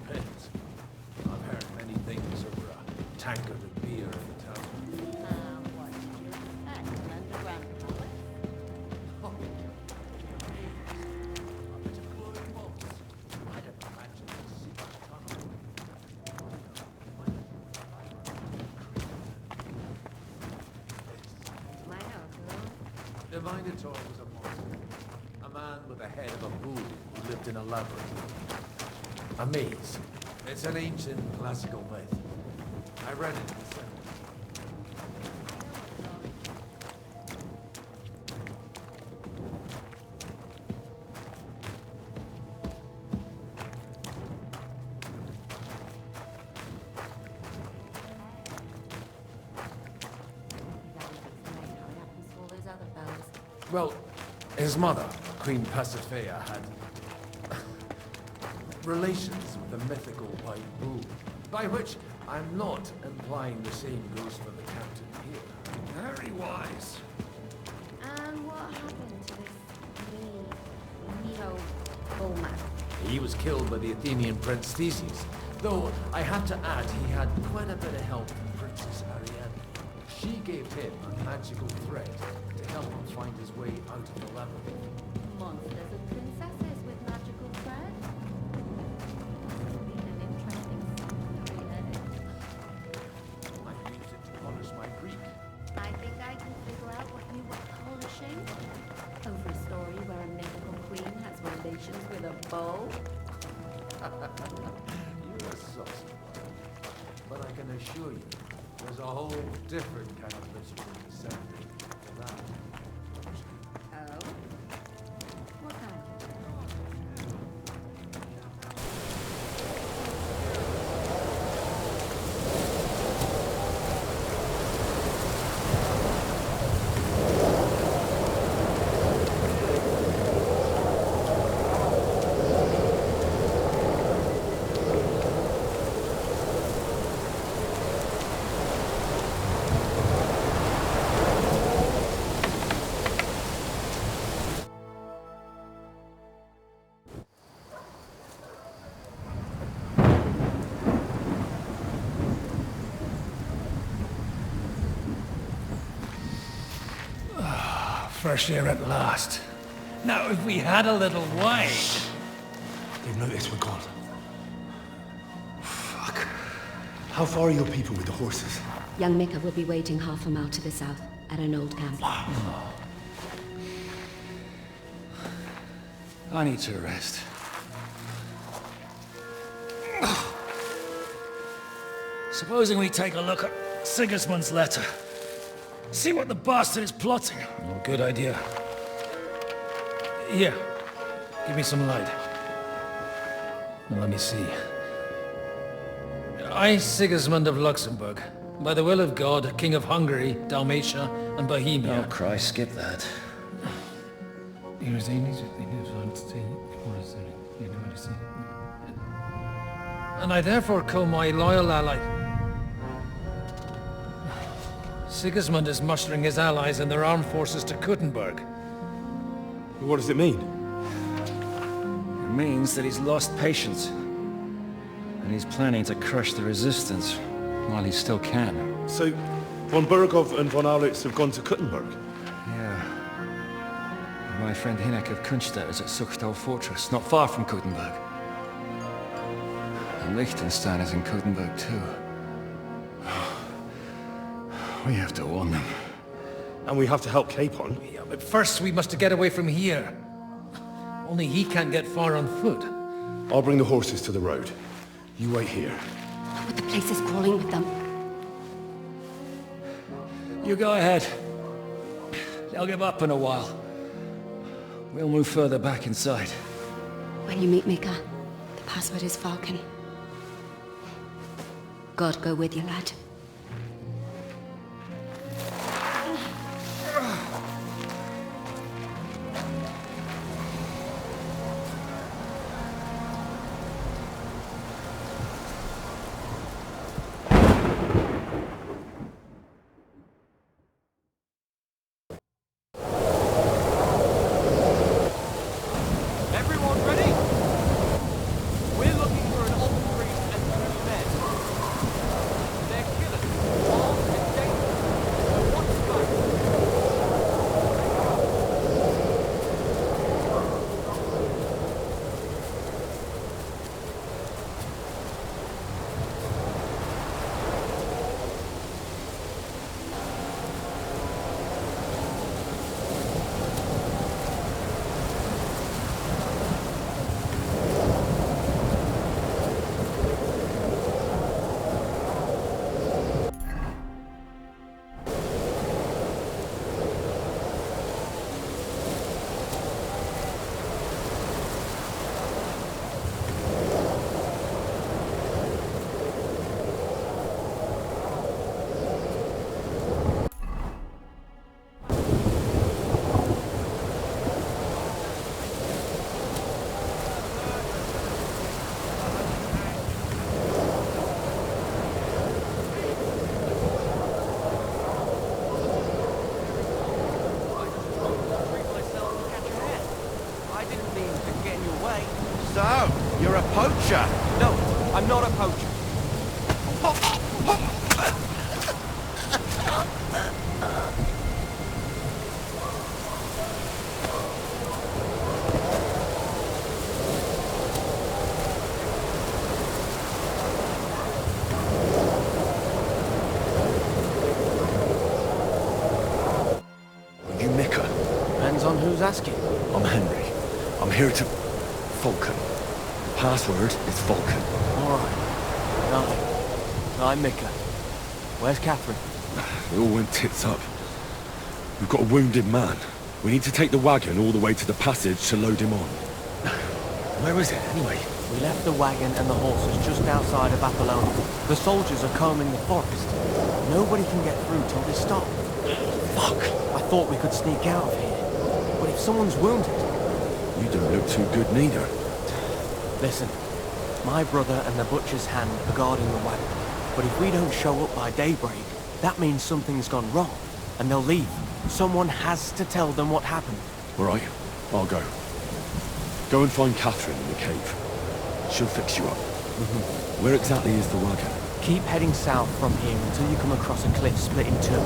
Depends. I've heard many things over a tankard of beer in town. What did you expect? The Minotaur was a monster. A man with the head of a bull who lived in a labyrinth. A maze. It's an ancient classical myth. I read it in the 70s. Well, his mother, Queen Pasiphae, had relations with the mythical white bull. By which, I'm not implying the same goes for the captain here. Very wise. And what happened to this Neo-Bullman? He was killed by the Athenian Prince Theseus. Though, I have to add, he had quite a bit of help from Princess Ariadne. She gave him a magical thread to help him find his way out of the labyrinth. Monsters and princesses with magical thread? Been an interesting story, I used it to polish my Greek. I think I can figure out what you were polishing. Over a story where a mythical queen has relations with a bull? You're a saucy one. But I can assure you, there's a whole different kind of mystery descending to that. Oh? What kind? Fresh air at last. Now, if we had a little wine... They've noticed we're gone. Fuck. How far are your people with the horses? Young Mika will be waiting half a mile to the south, at an old camp. I need to rest. Supposing we take a look at Sigismund's letter. See what the bastard is plotting. Oh, good idea. Here, give me some light. Now, let me see. I, Sigismund of Luxembourg, by the will of God, King of Hungary, Dalmatia, and Bohemia. Oh, Christ, skip that. And I therefore call my loyal ally... Sigismund is mustering his allies and their armed forces to Kuttenberg. What does it mean? It means that he's lost patience. And he's planning to crush the resistance while he still can. So, von Burgov and von Aulitz have gone to Kuttenberg? Yeah. My friend Hinek of Kunstadt is at Suchtal Fortress, not far from Kuttenberg. And Liechtenstein is in Kuttenberg too. We have to warn them. And we have to help Capon? Yeah, but first we must get away from here. Only he can't get far on foot. I'll bring the horses to the road. You wait here. But the place is crawling with them. You go ahead. They'll give up in a while. We'll move further back inside. When you meet Mika, the password is Falcon. God go with you, lad. They're You're a poacher. No, I'm not a poacher. Are you Mika? Depends on who's asking. I'm Henry. I'm here to... Vulcan. The password is Vulcan. Alright. I'm Mika. Where's Catherine? It all went tits up. We've got a wounded man. We need to take the wagon all the way to the passage to load him on. Where is it, anyway? We left the wagon and the horses just outside of Apollonia. The soldiers are combing the forest. Nobody can get through till they stop. Fuck! I thought we could sneak out of here. But if someone's wounded... You don't look too good neither. Listen, my brother and the butcher's hand are guarding the wagon. But if we don't show up by daybreak, that means something's gone wrong. And they'll leave. Someone has to tell them what happened. All right, I'll go. Go and find Catherine in the cave. She'll fix you up. Where exactly is the wagon? Keep heading south from here until you come across a cliff split in two.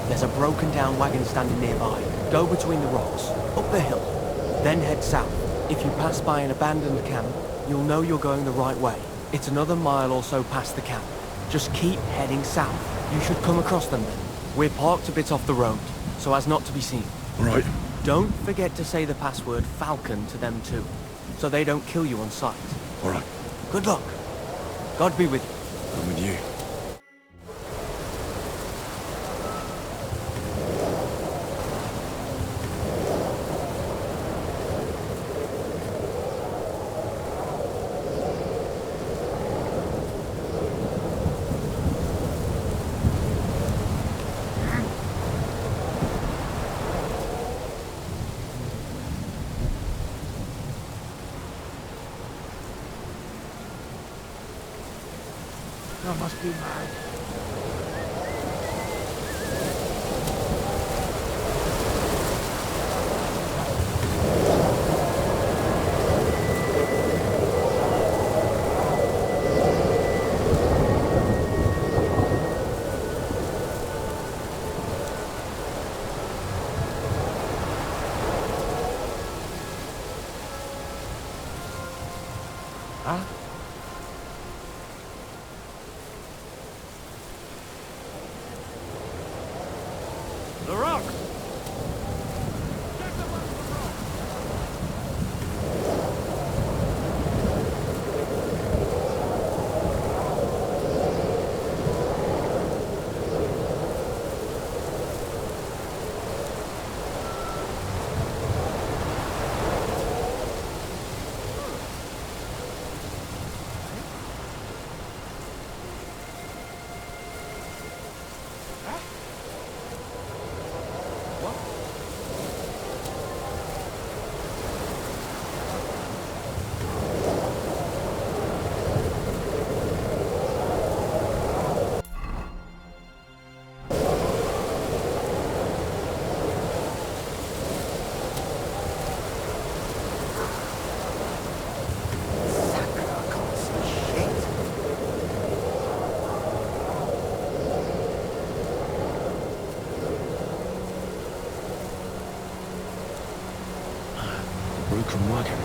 There's a broken down wagon standing nearby. Go between the rocks, up the hill, then head south. If you pass by an abandoned camp, you'll know you're going the right way. It's another mile or so past the camp. Just keep heading south. You should come across them then. We're parked a bit off the road, so as not to be seen. All right. Don't forget to say the password Falcon to them too, so they don't kill you on sight. All right. Good luck. God be with you. I'm with you. That must be mad. Huh? The rock! Broken wagon. I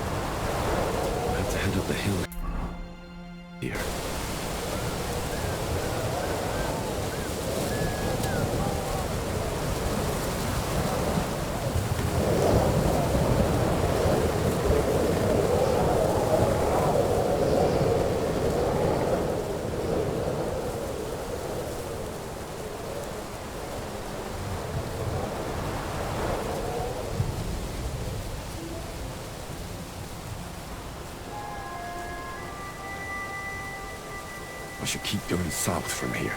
have to head up the hill. Here. I should keep going south from here.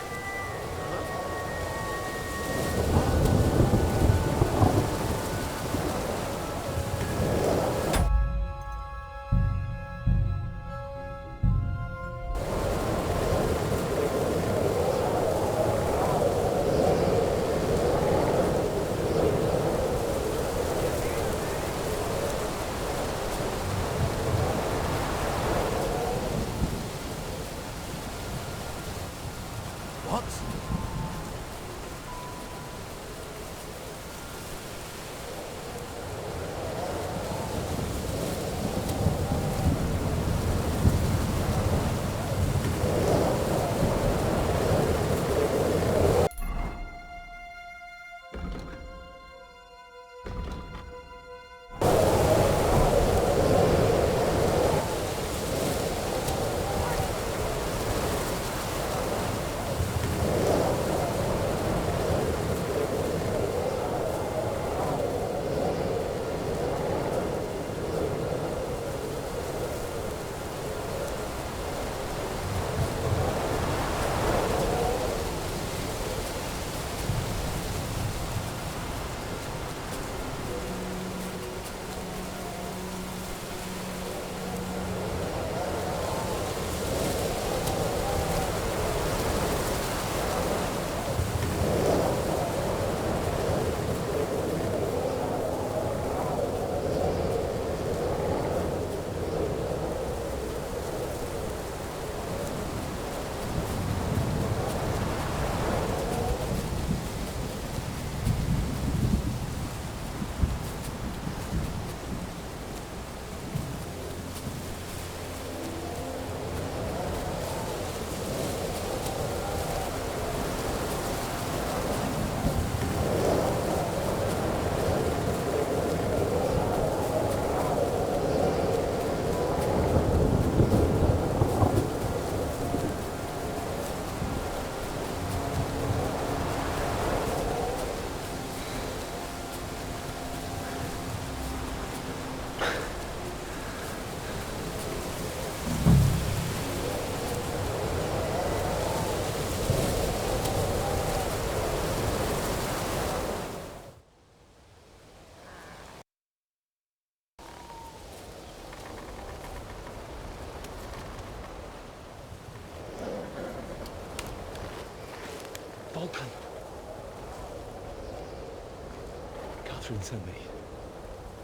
Katrin sent me.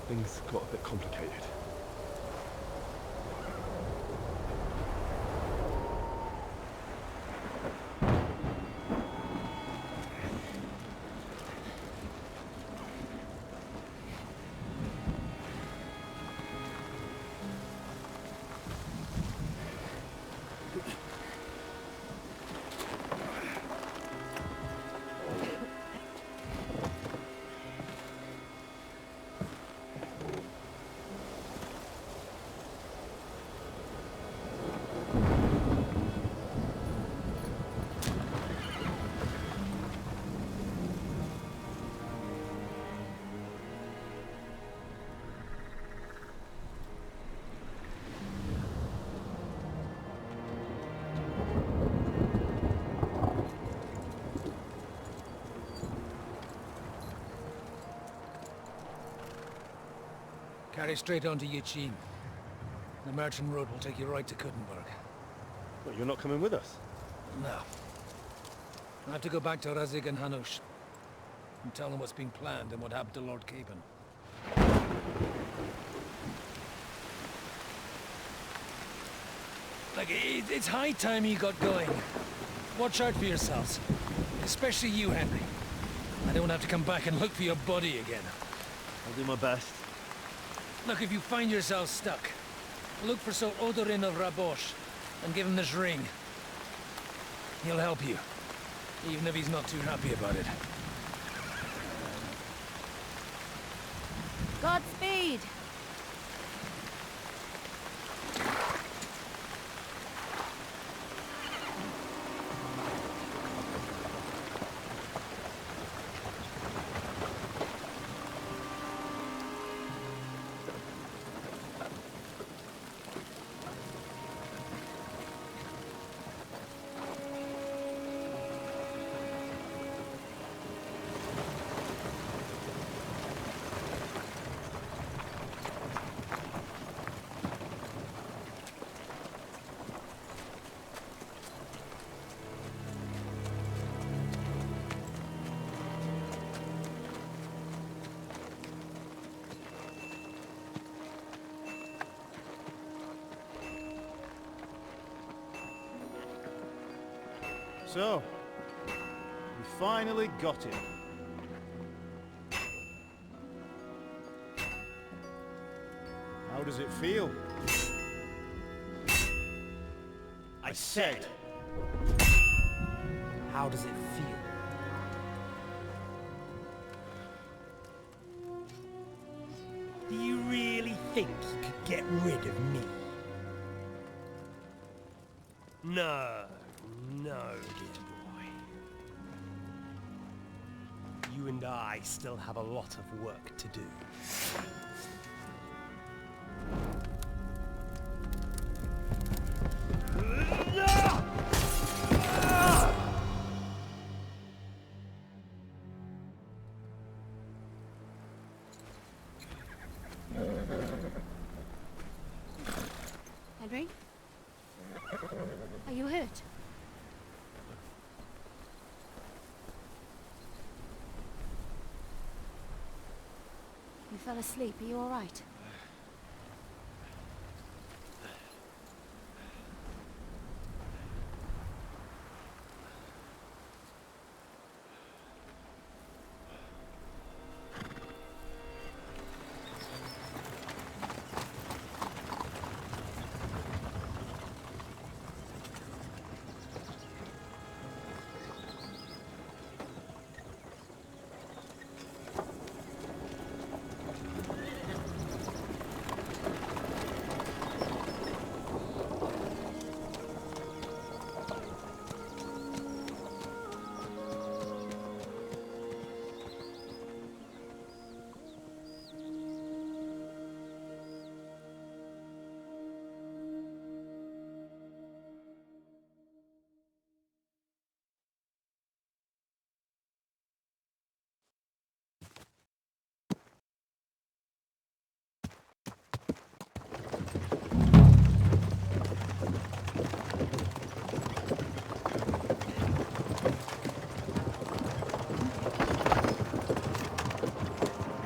Things got a bit complicated. Carry straight on to Yichin. The merchant road will take you right to Kuttenberg. What, you're not coming with us? No. I have to go back to Razig and Hanush and tell them what's been planned and what happened to Lord Capen. Like, it's high time you got going. Watch out for yourselves. Especially you, Henry. I don't have to come back and look for your body again. I'll do my best. Look, if you find yourself stuck, look for Sir Odorin of Rabosh and give him this ring. He'll help you, even if he's not too happy about it. Godspeed! So, we finally got him. How does it feel? I said, how does it feel? Do you really think you could get rid of me? No, no, dear boy. You and I still have a lot of work to do. Henry? Are you hurt? You fell asleep. Are you all right?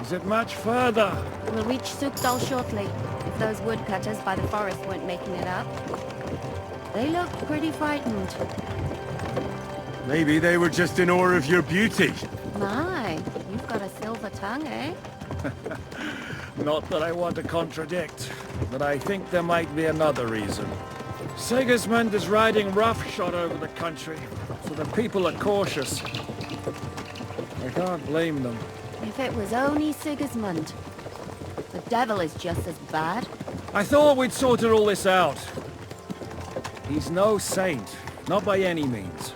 Is it much further? We'll reach Sukdal shortly, if those woodcutters by the forest weren't making it up. They look pretty frightened. Maybe they were just in awe of your beauty. My, you've got a silver tongue, eh? Not that I want to contradict, but I think there might be another reason. Sigismund is riding roughshod over the country, so the people are cautious. I can't blame them. If it was only Sigismund. The devil is just as bad. I thought we'd sorted all this out. He's no saint, not by any means.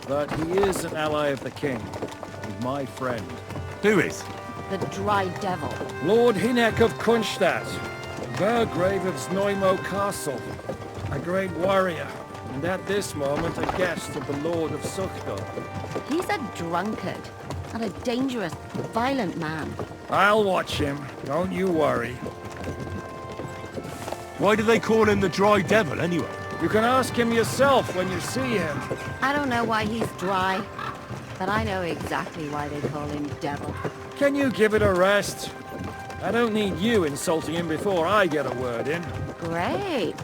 But he is an ally of the king, and my friend. Who is? The Dry Devil. Lord Hinek of Kunstadt, Burgrave of Znojmo Castle, a great warrior, and at this moment a guest of the Lord of Sukdal. He's a drunkard, and a dangerous, violent man. I'll watch him, don't you worry. Why do they call him the Dry Devil, anyway? You can ask him yourself when you see him. I don't know why he's dry, but I know exactly why they call him Devil. Can you give it a rest? I don't need you insulting him before I get a word in. Great.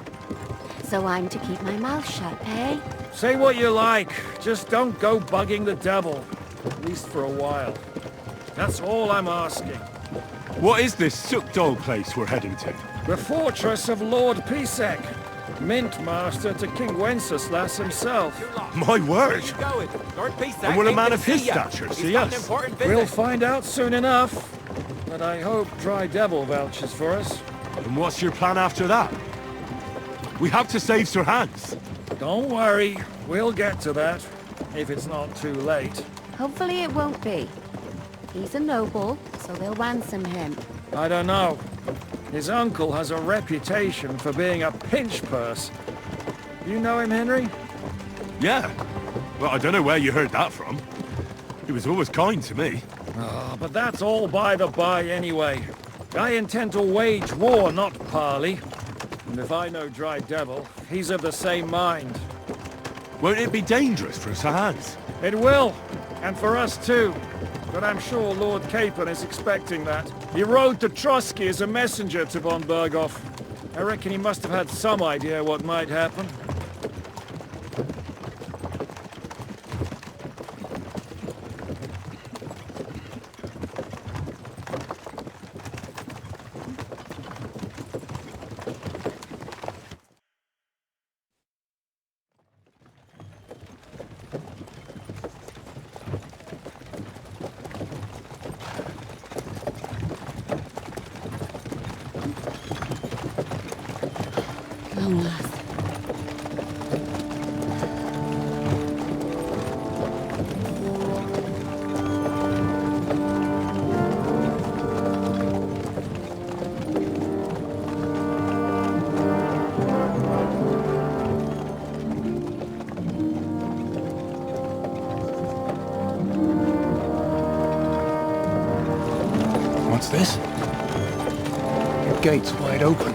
So I'm to keep my mouth shut, eh? Say what you like, just don't go bugging the devil. At least for a while. That's all I'm asking. What is this Sukdal place we're heading to? The fortress of Lord Pisek, Mint Master to King Wenceslas himself. My word! And will a man of his stature see us? We'll find out soon enough. But I hope Dry Devil vouches for us. And what's your plan after that? We have to save Sir Hans. Don't worry, we'll get to that, if it's not too late. Hopefully it won't be. He's a noble, so they'll ransom him. I don't know. His uncle has a reputation for being a pinch purse. You know him, Henry? Yeah. Well, I don't know where you heard that from. He was always kind to me. Oh, but that's all by the by anyway. I intend to wage war, not parley. And if I know Dry Devil, he's of the same mind. Won't it be dangerous for Sir Hans? It will, and for us too. But I'm sure Lord Capon is expecting that. He rode to Trotsky as a messenger to von Berghoff. I reckon he must have had some idea what might happen. What's this? The gate's wide open.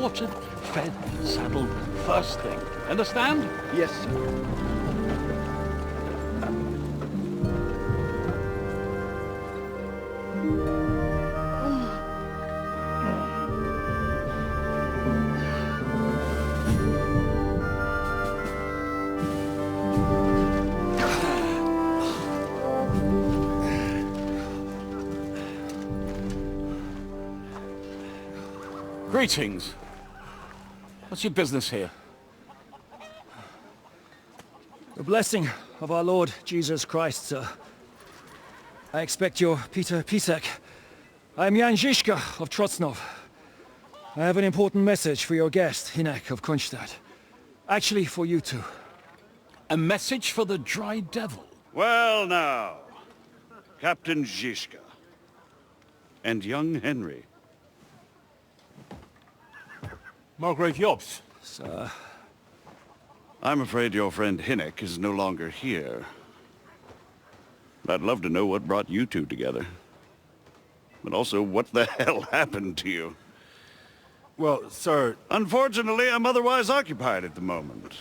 Watered, fed, saddled, first thing. Understand? Yes, sir. Greetings. What's your business here? The blessing of our Lord Jesus Christ, sir. I expect you're Peter Pisek. I am Jan Žižka of Trocnov. I have an important message for your guest, Hinek of Kunstadt. Actually, for you two. A message for the Dry Devil? Well now, Captain Žižka. And young Henry. Margrave Jobs. Sir. I'm afraid your friend Hinek is no longer here. I'd love to know what brought you two together. but also what the hell happened to you. Well, sir... Unfortunately, I'm otherwise occupied at the moment.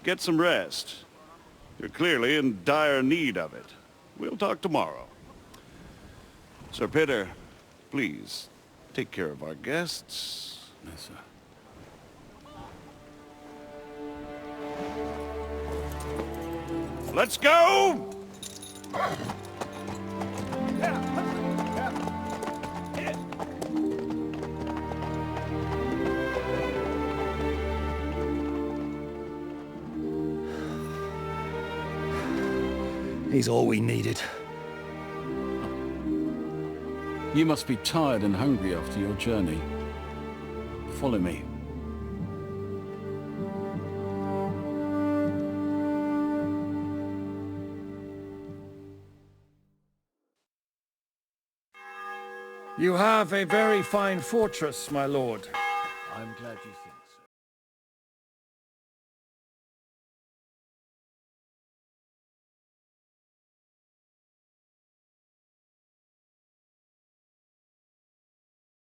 Get some rest. You're clearly in dire need of it. We'll talk tomorrow. Sir Peter, please, take care of our guests. Yes, sir. Let's go! He's all we needed. You must be tired and hungry after your journey. Follow me. You have a very fine fortress, my lord. I'm glad you think.